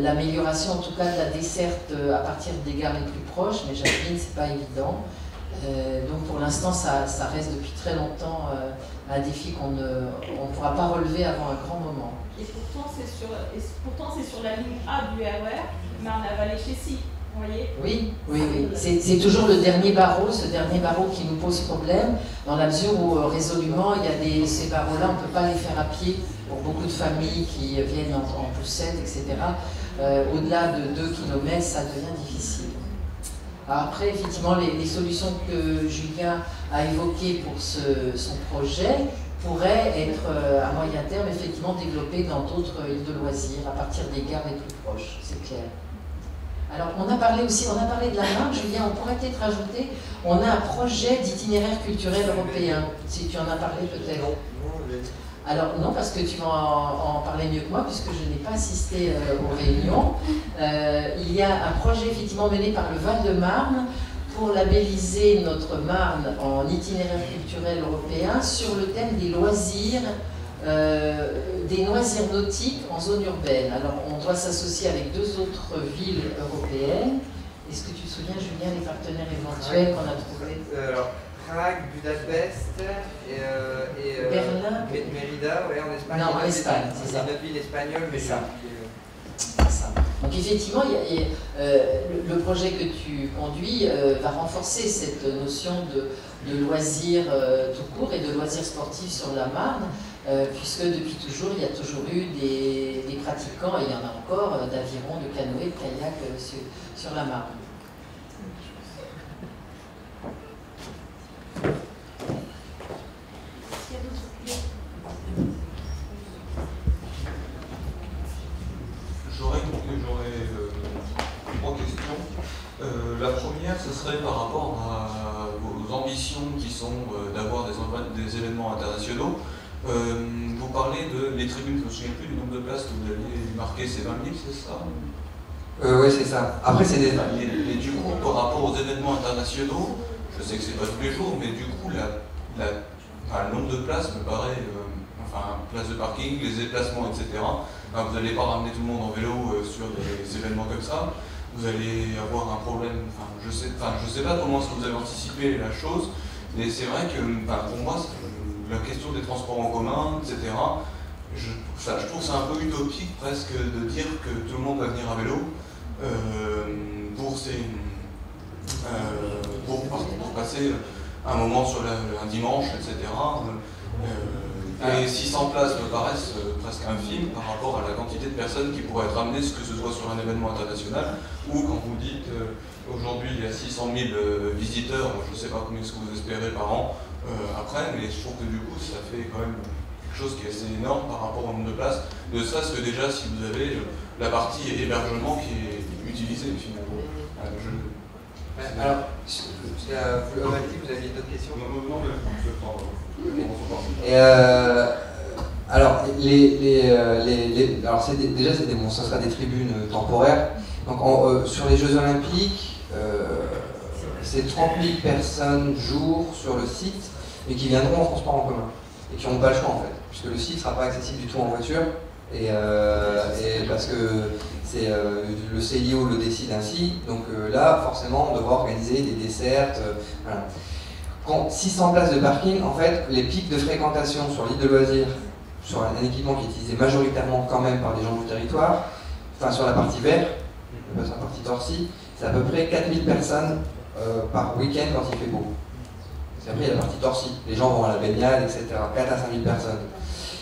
l'amélioration en tout cas de la desserte à partir des gares les plus proches, mais Jablines, c'est pas évident. Donc pour l'instant, ça reste depuis très longtemps un défi qu'on ne pourra pas relever avant un grand moment. Et pourtant, c'est sur la ligne A du RER, mais en avalé chez Si, vous voyez? Oui. C'est toujours le dernier barreau, ce dernier barreau qui nous pose problème, dans la mesure où résolument, il y a ces barreaux-là, on ne peut pas les faire à pied pour beaucoup de familles qui viennent en poussette, etc. Au-delà de 2 km, ça devient difficile. Alors après, effectivement, les solutions que Julien a évoquées pour son projet pourraient être, à moyen terme, effectivement développées dans d'autres îles de loisirs, à partir des gares les plus proches, c'est clair. Alors, on a parlé de la Marne, Julien, on pourrait peut-être ajouter, on a un projet d'itinéraire culturel européen, si tu en as parlé peut-être. Alors non, parce que tu vas en parler mieux que moi, puisque je n'ai pas assisté aux réunions. Il y a un projet effectivement mené par le Val-de-Marne pour labelliser notre Marne en itinéraire culturel européen sur le thème des loisirs des loisirs nautiques en zone urbaine. Alors, on doit s'associer avec 2 autres villes européennes. Est-ce que tu te souviens, Julien, des partenaires éventuels qu'on a trouvés? Alors, Prague, Budapest et Berlin, Mérida, ouais, en Espagne. Non, en Espagne, c'est ça. C'est notre ville espagnole, mais ça. Donc effectivement, le projet que tu conduis va renforcer cette notion de loisirs tout court et de loisirs sportifs sur la Marne, puisque depuis toujours, il y a toujours eu des pratiquants, et il y en a encore, d'aviron, de canoë, de kayak sur la Marne. J'aurais 3 questions. La première, ce serait par rapport à vos ambitions qui sont d'avoir des événements internationaux. Vous parlez les tribunes, je ne me souviens plus du nombre de places que vous aviez marqué, c'est 20 000, c'est ça? Oui, c'est ça. Après, c'est des... Et du coup, par rapport aux événements internationaux, je sais que c'est pas tous les jours, mais du coup, le nombre de places me paraît... place de parking, les déplacements, etc. Vous n'allez pas ramener tout le monde en vélo sur des événements comme ça. Vous allez avoir un problème. Je sais pas comment est-ce que vous avez anticipé la chose, mais c'est vrai que pour moi, la question des transports en commun, etc. Je trouve que c'est un peu utopique presque de dire que tout le monde va venir à vélo pour passer un moment sur un dimanche, etc. Et 600 places me paraissent presque infimes par rapport à la quantité de personnes qui pourraient être amenées, que ce soit sur un événement international, ou quand vous dites aujourd'hui il y a 600 000 visiteurs, je ne sais pas combien est-ce que vous espérez par an après, mais je trouve que du coup ça fait quand même quelque chose qui est assez énorme par rapport au nombre de places, ne serait-ce que déjà si vous avez la partie hébergement qui est utilisée finalement. Alors, vous aviez d'autres questions? Non, mais je vais prendre. Et alors, déjà, ça sera des tribunes temporaires. Donc, sur les Jeux Olympiques, c'est 30 000 personnes jour sur le site, mais qui viendront en transport en commun et qui n'ont pas le choix en fait, puisque le site ne sera pas accessible du tout en voiture, et parce que c'est le CIO le décide ainsi. Donc là, forcément, on devra organiser des dessertes. Voilà. 600 places de parking, en fait, les pics de fréquentation sur l'île de loisirs, sur un équipement qui est utilisé majoritairement quand même par les gens du territoire, enfin sur la partie vert, sur la partie Torcy, c'est à peu près 4000 personnes par week-end quand il fait beau. Parce qu'après, il y a la partie Torcy, les gens vont à la baignade, etc. 4 à 5000 personnes.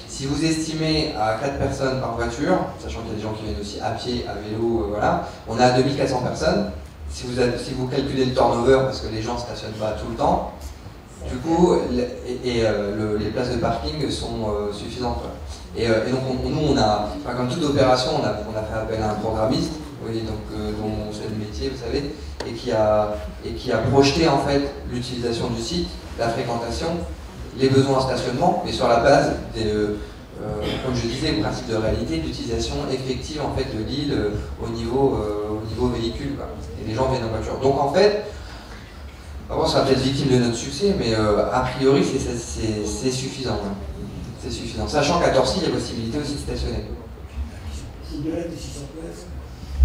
Si vous estimez à 4 personnes par voiture, sachant qu'il y a des gens qui viennent aussi à pied, à vélo, voilà, on est à 2400 personnes. Si vous calculez le turnover, parce que les gens ne stationnent pas tout le temps, du coup, les places de parking sont suffisantes. Et donc nous, comme toute opération, on a fait appel à un programmiste, oui, donc, dont c'est le métier, vous savez, et qui a projeté en fait l'utilisation du site, la fréquentation, les besoins en stationnement, mais sur la base comme je disais, le principe de réalité, d'utilisation effective en fait de l'île au niveau véhicule, quoi. Et les gens viennent en voiture. Donc en fait, on sera peut-être victime de notre succès, mais a priori c'est suffisant. Hein. C'est suffisant. Sachant qu'à Torcy, il y a possibilité aussi de stationner.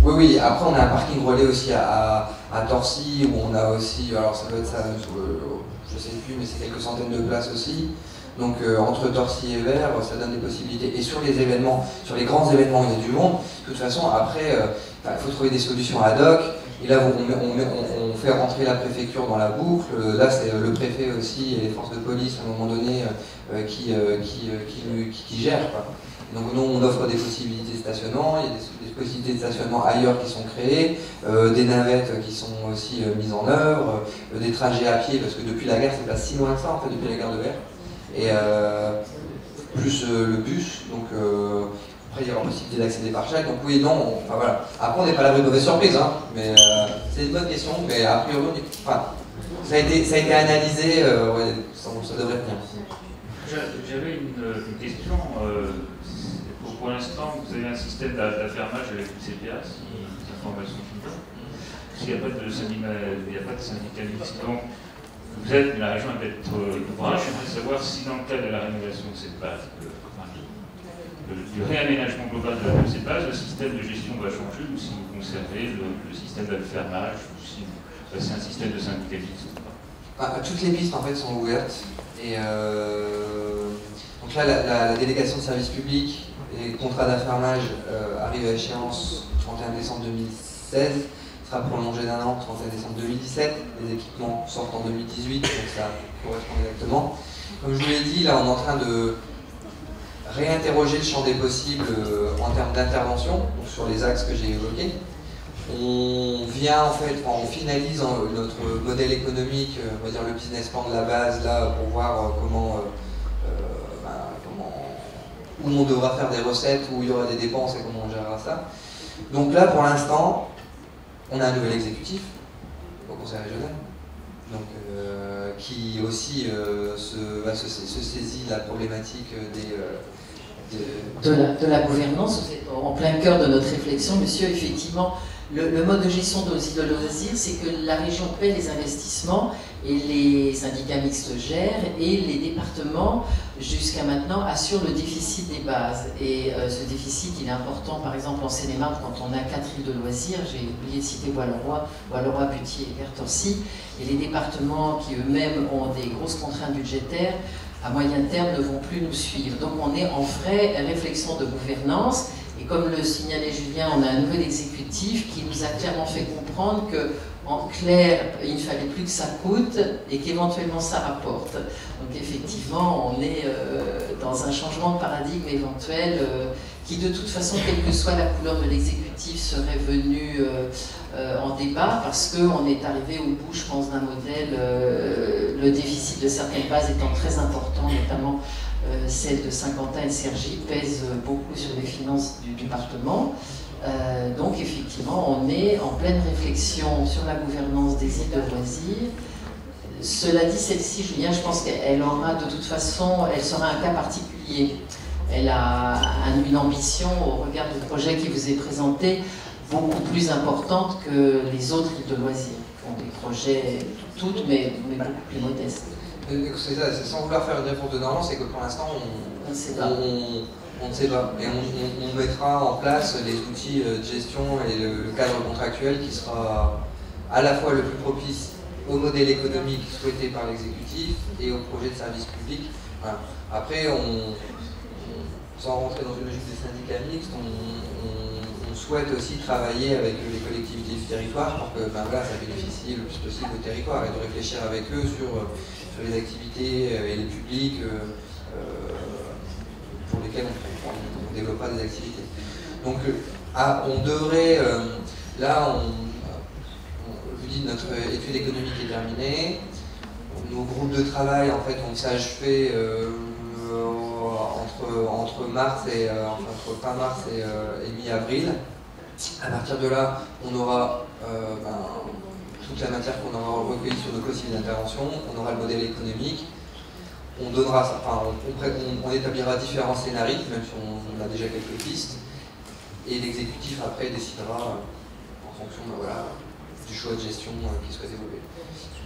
Oui, après on a un parking relais aussi à Torcy, où on a aussi, alors ça doit être ça, je sais plus, mais c'est quelques centaines de places aussi. Donc entre Torcy et Vert, ça donne des possibilités. Et sur les événements, sur les grands événements où il y a du monde, de toute façon, après, il faut trouver des solutions ad hoc. Et là, on fait rentrer la préfecture dans la boucle. Là, c'est le préfet aussi et les forces de police, à un moment donné, qui gèrent, quoi. Donc nous, on offre des possibilités de stationnement, il y a des possibilités de stationnement ailleurs qui sont créées, des navettes qui sont aussi mises en œuvre, des trajets à pied, parce que depuis la gare, c'est pas si loin que ça, en fait, depuis la gare de Vert. Et plus le bus, donc après il y aura possibilité d'accéder par chaque, donc oui et non, enfin voilà. Après on n'est pas à l'abri de mauvaises surprises, hein, mais c'est une bonne question, mais a priori ça a été analysé, ouais, ça devrait tenir. J'avais une question, pour l'instant vous avez un système d'affermage avec le CPA, si les informations sont bonnes, parce qu'il n'y a pas de syndicalisme. Donc, la région est peut-être ouvrage. J'aimerais savoir si dans le cadre de la rénovation de cette base, du réaménagement global de ces bases, le système de gestion va changer ou si vous conservez le système d'alfermage ou si vous passez un système de syndicalisme. Toutes les pistes en fait sont ouvertes. Et donc là, la délégation de service public et le contrat d'affermage arrive à échéance 31 décembre 2016, sera prolongé d'un an 31 décembre 2017. Les équipements sortent en 2018, donc ça correspond exactement. Comme je vous l'ai dit, là on est en train de réinterroger le champ des possibles en termes d'intervention, sur les axes que j'ai évoqués. On vient en fait, on finalise notre modèle économique, on va dire le business plan de la base là pour voir où on devra faire des recettes, où il y aura des dépenses et comment on gérera ça. Donc là pour l'instant, on a un nouvel exécutif au Conseil régional, donc, qui aussi se saisit de la problématique de la gouvernance. Vous êtes en plein cœur de notre réflexion, monsieur. Effectivement, le mode de gestion de îles de loisirs, c'est que la région paie les investissements et les syndicats mixtes gèrent et les départements, jusqu'à maintenant, assurent le déficit des bases. Et ce déficit, il est important, par exemple, en Seine-et-Marne, quand on a 4 îles de loisirs, j'ai oublié de citer Walleroy, Butier et Vertorcy, et les départements qui eux-mêmes ont des grosses contraintes budgétaires, à moyen terme, ne vont plus nous suivre. Donc on est en vraie réflexion de gouvernance. Et comme le signalait Julien, on a un nouvel exécutif qui nous a clairement fait comprendre qu'en clair, il ne fallait plus que ça coûte et qu'éventuellement ça rapporte. Donc effectivement, on est dans un changement de paradigme éventuel qui de toute façon, quelle que soit la couleur de l'exécutif, serait venu en débat parce qu'on est arrivé au bout, je pense, d'un modèle, le déficit de certaines bases étant très important, notamment celle de Saint-Quentin et de Cergy, pèse beaucoup sur les finances du département. Donc effectivement, on est en pleine réflexion sur la gouvernance des îles de loisirs. Cela dit, celle-ci, Julien, je pense qu'elle aura de toute façon, elle sera un cas particulier. Elle a une ambition au regard du projet qui vous est présenté beaucoup plus importante que les autres îles de loisirs, qui ont des projets toutes, mais beaucoup plus modestes. C'est ça, c'est sans vouloir faire une réponse de Normand, c'est que pour l'instant, on ne sait pas. Et on mettra en place les outils de gestion et le cadre contractuel qui sera à la fois le plus propice au modèle économique souhaité par l'exécutif et au projet de service public. Voilà. Après, sans rentrer dans une logique des syndicats mixtes, on souhaite aussi travailler avec les collectivités du territoire pour que ça bénéficie le plus possible au territoire et de réfléchir avec eux sur les activités et les publics pour lesquels on développera des activités. Donc on devrait, là, je vous dis, notre étude économique est terminée. Nos groupes de travail, en fait, ont s'achevé entre fin mars et mi-avril. À partir de là, on aura toute la matière qu'on aura recueillie sur nos possibles d'intervention, on aura le modèle économique, on donnera, on établira différents scénarios, même si on a déjà quelques pistes, et l'exécutif après décidera en fonction du choix de gestion qui souhaite évoluer.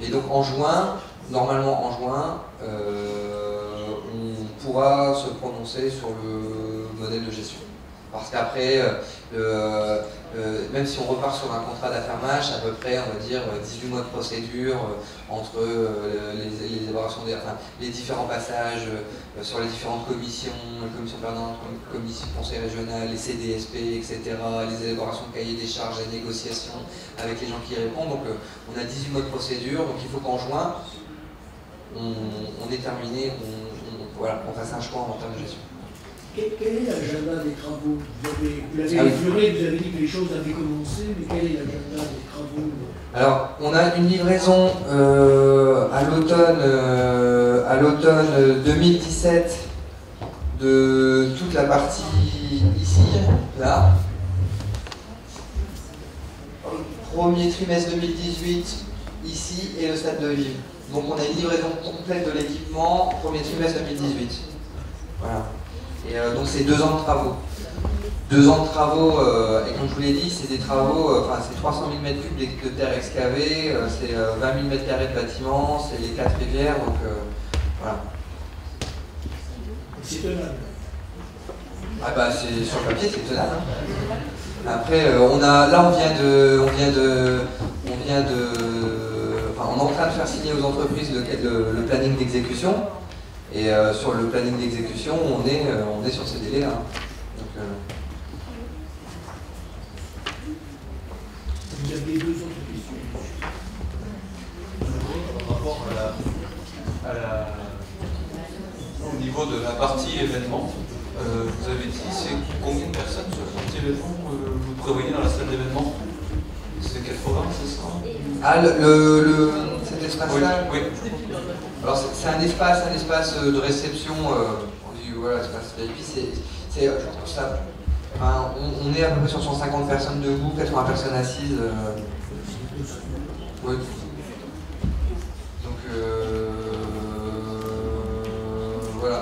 Et donc en juin, normalement en juin, on pourra se prononcer sur le modèle de gestion. Parce qu'après, même si on repart sur un contrat d'affermage, à peu près, on va dire, 18 mois de procédure entre les élaborations les différents passages sur les différentes commissions, les commissions permanentes, commission conseil régional, les CDSP, etc., les élaborations de cahiers des charges, les négociations avec les gens qui y répondent. Donc on a 18 mois de procédure, donc il faut qu'en juin, on ait terminé, qu'on fasse un choix en termes de gestion. Quel est l'agenda des travaux? Vous l'avez effleuré, vous avez dit que les choses avaient commencé, mais quel est l'agenda des travaux? Alors, on a une livraison à l'automne 2017 de toute la partie ici, là. Premier trimestre 2018, ici, et le stade de Vive. Donc on a une livraison complète de l'équipement, premier trimestre 2018. Voilà. Et donc c'est 2 ans de travaux. 2 ans de travaux, et comme je vous l'ai dit, c'est des travaux, c'est 300 000 m3 de terre excavée, c'est 20 000 m² de bâtiments, c'est les 4 rivières, donc voilà. C'est tenable. Ah bah c'est sur le papier, c'est tenable. Hein. Après, on est en train de faire signer aux entreprises le planning d'exécution. Et sur le planning d'exécution, on est sur ces délais-là. Donc, vous aviez 2 autres questions. Par rapport au niveau de la partie événement, vous avez dit c'est combien de personnes sur la partie événement vous prévoyez dans la salle d'événement? C'est 80, c'est ça? Ah, cet espace-là? Oui. Alors c'est un espace de réception, on dit voilà, espace VIP, on est à peu près sur 150 personnes debout, 80 personnes assises. Oui. Donc voilà.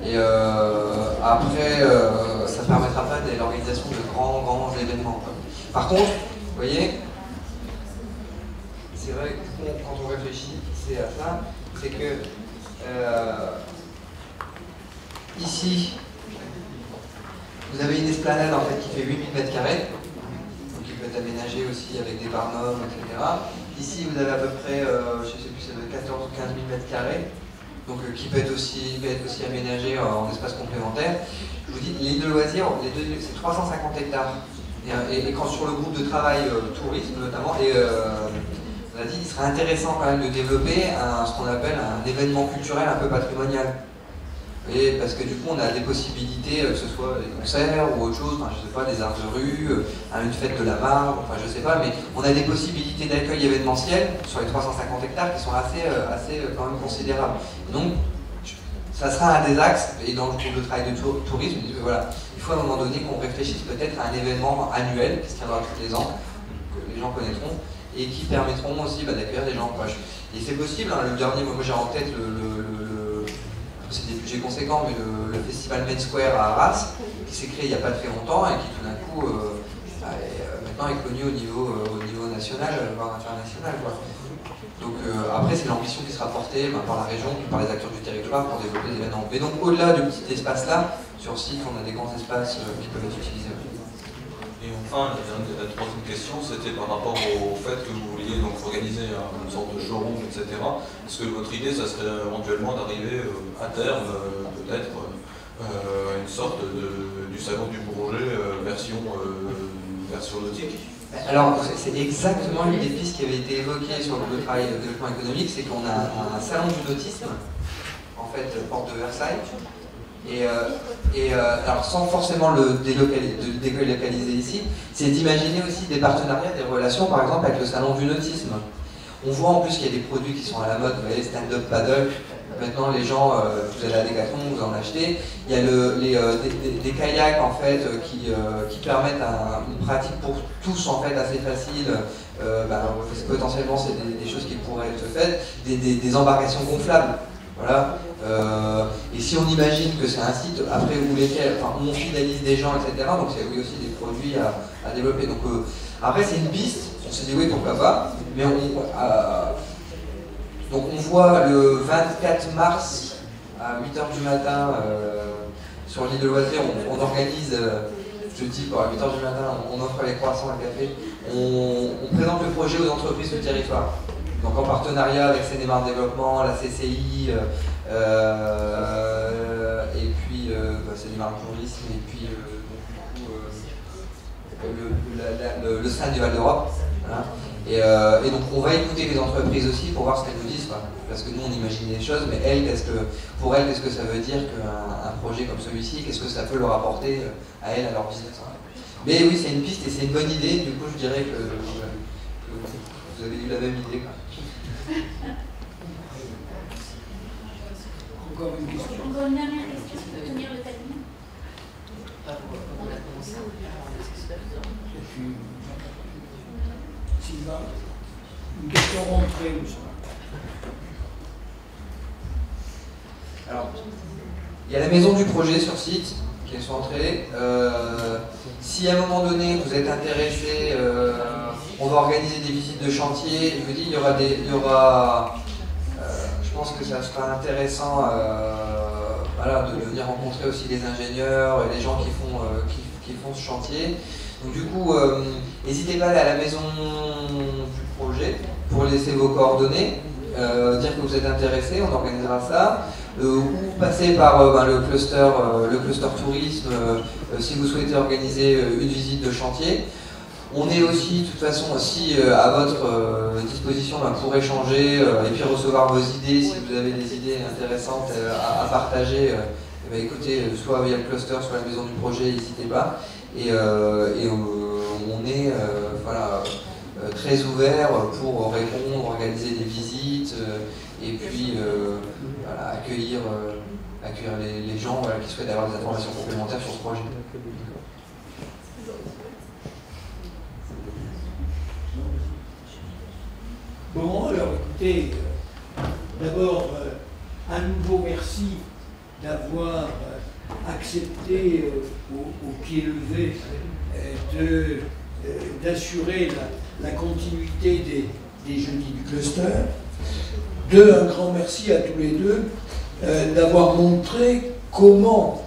Et après, ça ne permettra pas de l'organisation de grands événements. Par contre, vous voyez, c'est vrai que quand on réfléchit, c'est à ça, c'est que ici, vous avez une esplanade en fait qui fait 8000 m², donc qui peut être aménagée aussi avec des barnums, etc. Ici, vous avez à peu près, je ne sais plus, ça doit être 14 ou 15 000 m², donc qui peut être aussi aménagé en espace complémentaire. Je vous dis, l'île de loisirs, c'est 350 hectares. Et quand sur le groupe de travail tourisme notamment, on a dit qu'il serait intéressant quand même de développer ce qu'on appelle un événement culturel un peu patrimonial. Et parce que du coup on a des possibilités, que ce soit des concerts ou autre chose, enfin, je sais pas, des arts de rue, une fête de la marbre, enfin je sais pas, mais on a des possibilités d'accueil événementiel sur les 350 hectares qui sont assez quand même considérables. Donc ça sera un des axes, et dans le groupe de travail de tourisme, voilà, il faut à un moment donné qu'on réfléchisse peut-être à un événement annuel qui se tiendra tous les ans, que les gens connaîtront, et qui permettront aussi d'accueillir des gens proches. Et c'est possible, hein, le dernier, moi j'ai en tête c'est des budgets conséquents, mais le festival Main Square à Arras, qui s'est créé il n'y a pas très longtemps et qui tout d'un coup maintenant est connu au niveau national, voire international. Quoi. Donc après c'est l'ambition qui sera portée par la région, par les acteurs du territoire pour développer des événements. Mais donc au-delà du petit espace là, sur site on a des grands espaces qui peuvent être utilisés. Et enfin, la troisième question, c'était par rapport au fait que vous vouliez donc organiser une sorte de showroom, etc. Est-ce que votre idée, ça serait éventuellement d'arriver à terme, peut-être, une sorte du salon du Bourget version nautique? Alors, c'est exactement une des pistes qui avait été évoquée sur le travail de développement économique, c'est qu'on a un salon du nautisme, en fait, porte de Versailles. Alors sans forcément le délocaliser ici, c'est d'imaginer aussi des partenariats, des relations par exemple avec le salon du nautisme. On voit en plus qu'il y a des produits qui sont à la mode, vous voyez, stand-up paddle, maintenant les gens, vous allez à Decathlon, vous en achetez. Il y a des kayaks en fait qui permettent une pratique pour tous en fait assez facile. Potentiellement c'est des choses qui pourraient être faites, des embarcations gonflables. Voilà. Et si on imagine que c'est un site après où on fidélise des gens, etc. Donc c'est oui aussi des produits à développer. Donc après c'est une piste. On s'est dit oui pourquoi pas. Mais donc on voit le 24 mars à 8h du matin sur l'île de loisirs, on organise jeudi à 8h du matin, on offre les croissants, le café. On présente le projet aux entreprises du territoire. Donc en partenariat avec Seine-et-Marne Développement, la CCI, et puis Seine-et-Marne Tourisme, et puis le SAN du Val d'Europe. Voilà. Et donc on va écouter les entreprises aussi pour voir ce qu'elles nous disent. Quoi. Parce que nous on imagine des choses, mais pour elles, qu'est-ce que ça veut dire qu'un projet comme celui-ci, qu'est-ce que ça peut leur apporter à elles, à leur business. Hein. Mais oui, c'est une piste et c'est une bonne idée, du coup je dirais que vous avez eu la même idée. Quoi. Encore une question. Encore une dernière question pour tenir le timing. On a commencé Et puis, Sylvain, une question rentrée, monsieur. Alors, il y a la maison du projet sur site qui est centrée. Si à un moment donné vous êtes intéressé, on va organiser des visites de chantier. Je vous dis, je pense que ça sera intéressant voilà, de venir rencontrer aussi les ingénieurs et les gens qui font ce chantier. Donc du coup, n'hésitez pas à aller à la maison du projet pour laisser vos coordonnées, dire que vous êtes intéressé, on organisera ça. Ou passer par le cluster tourisme si vous souhaitez organiser une visite de chantier. On est aussi, de toute façon, aussi à votre disposition pour échanger et puis recevoir vos idées. Si vous avez des idées intéressantes à partager, écoutez, soit via le cluster, soit la maison du projet, n'hésitez pas. Et on est très ouvert pour répondre, organiser des visites et puis accueillir les gens qui souhaitent avoir des informations complémentaires sur ce projet. Bon, alors écoutez, d'abord, à nouveau merci d'avoir accepté au pied levé d'assurer la continuité des jeudis du cluster. Un grand merci à tous les deux d'avoir montré comment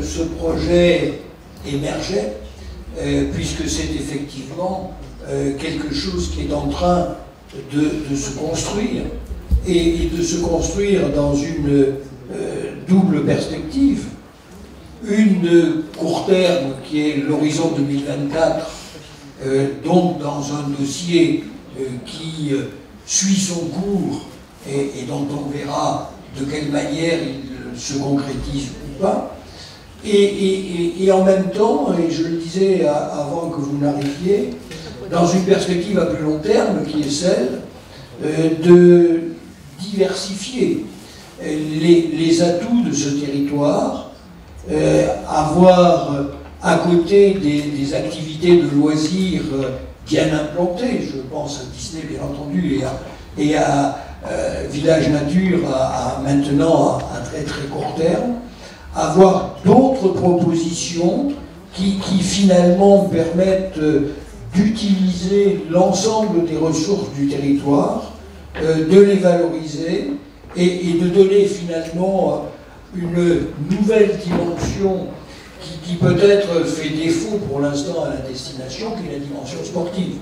ce projet émergeait, puisque c'est effectivement quelque chose qui est en train de se construire, et de se construire dans une double perspective. Une de court terme, qui est l'horizon 2024, donc dans un dossier qui suit son cours et dont on verra de quelle manière il se concrétise ou pas. Et en même temps, et je le disais avant que vous n'arriviez, dans une perspective à plus long terme, qui est celle de diversifier les atouts de ce territoire, avoir à côté des activités de loisirs bien implantées, je pense à Disney bien entendu, et à Village Nature maintenant à très très court terme, avoir d'autres propositions qui finalement permettent d'utiliser l'ensemble des ressources du territoire, de les valoriser et de donner finalement une nouvelle dimension qui peut-être fait défaut pour l'instant à la destination, qui est la dimension sportive.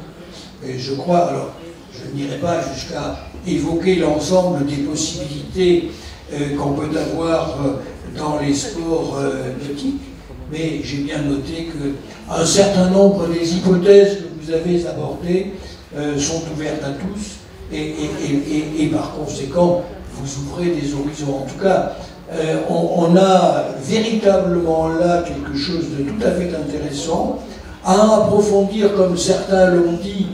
Et je crois, alors je n'irai pas jusqu'à évoquer l'ensemble des possibilités qu'on peut avoir dans les sports nautiques, mais j'ai bien noté qu'un certain nombre des hypothèses que vous avez abordées sont ouvertes à tous, et par conséquent, vous ouvrez des horizons. En tout cas, on a véritablement là quelque chose de tout à fait intéressant à approfondir, comme certains l'ont dit,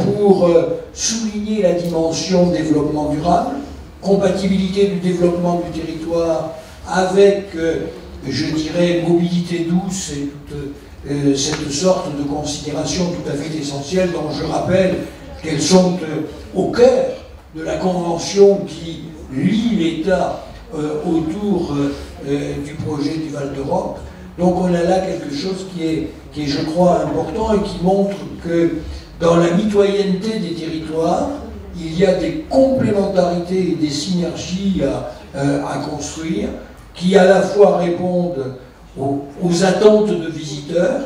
pour souligner la dimension développement durable, compatibilité du développement du territoire avec, je dirais, mobilité douce et toute cette sorte de considérations tout à fait essentielles dont je rappelle qu'elles sont au cœur de la convention qui lie l'État autour du projet du Val d'Europe. Donc on a là quelque chose qui est, je crois, important et qui montre que dans la mitoyenneté des territoires, il y a des complémentarités et des synergies à construire qui à la fois répondent aux attentes de visiteurs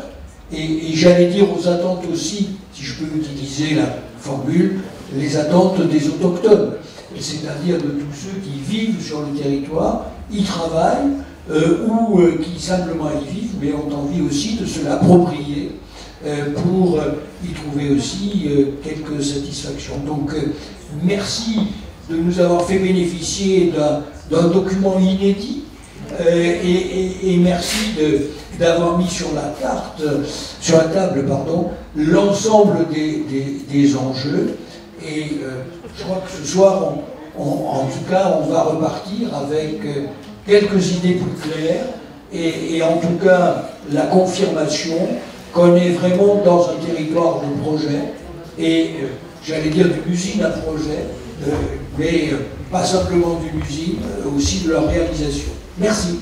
et j'allais dire aux attentes aussi, si je peux utiliser la formule, les attentes des autochtones, c'est-à-dire de tous ceux qui vivent sur le territoire, y travaillent ou qui simplement y vivent, mais ont envie aussi de se l'approprier pour y trouver aussi quelques satisfactions. Donc merci de nous avoir fait bénéficier d'un document inédit et merci d'avoir mis sur la table l'ensemble des enjeux. Et je crois que ce soir, en tout cas, on va repartir avec quelques idées plus claires et en tout cas la confirmation qu'on est vraiment dans un territoire de projet et j'allais dire d'une usine à projet, mais pas simplement d'une usine, aussi de leur réalisation. Merci.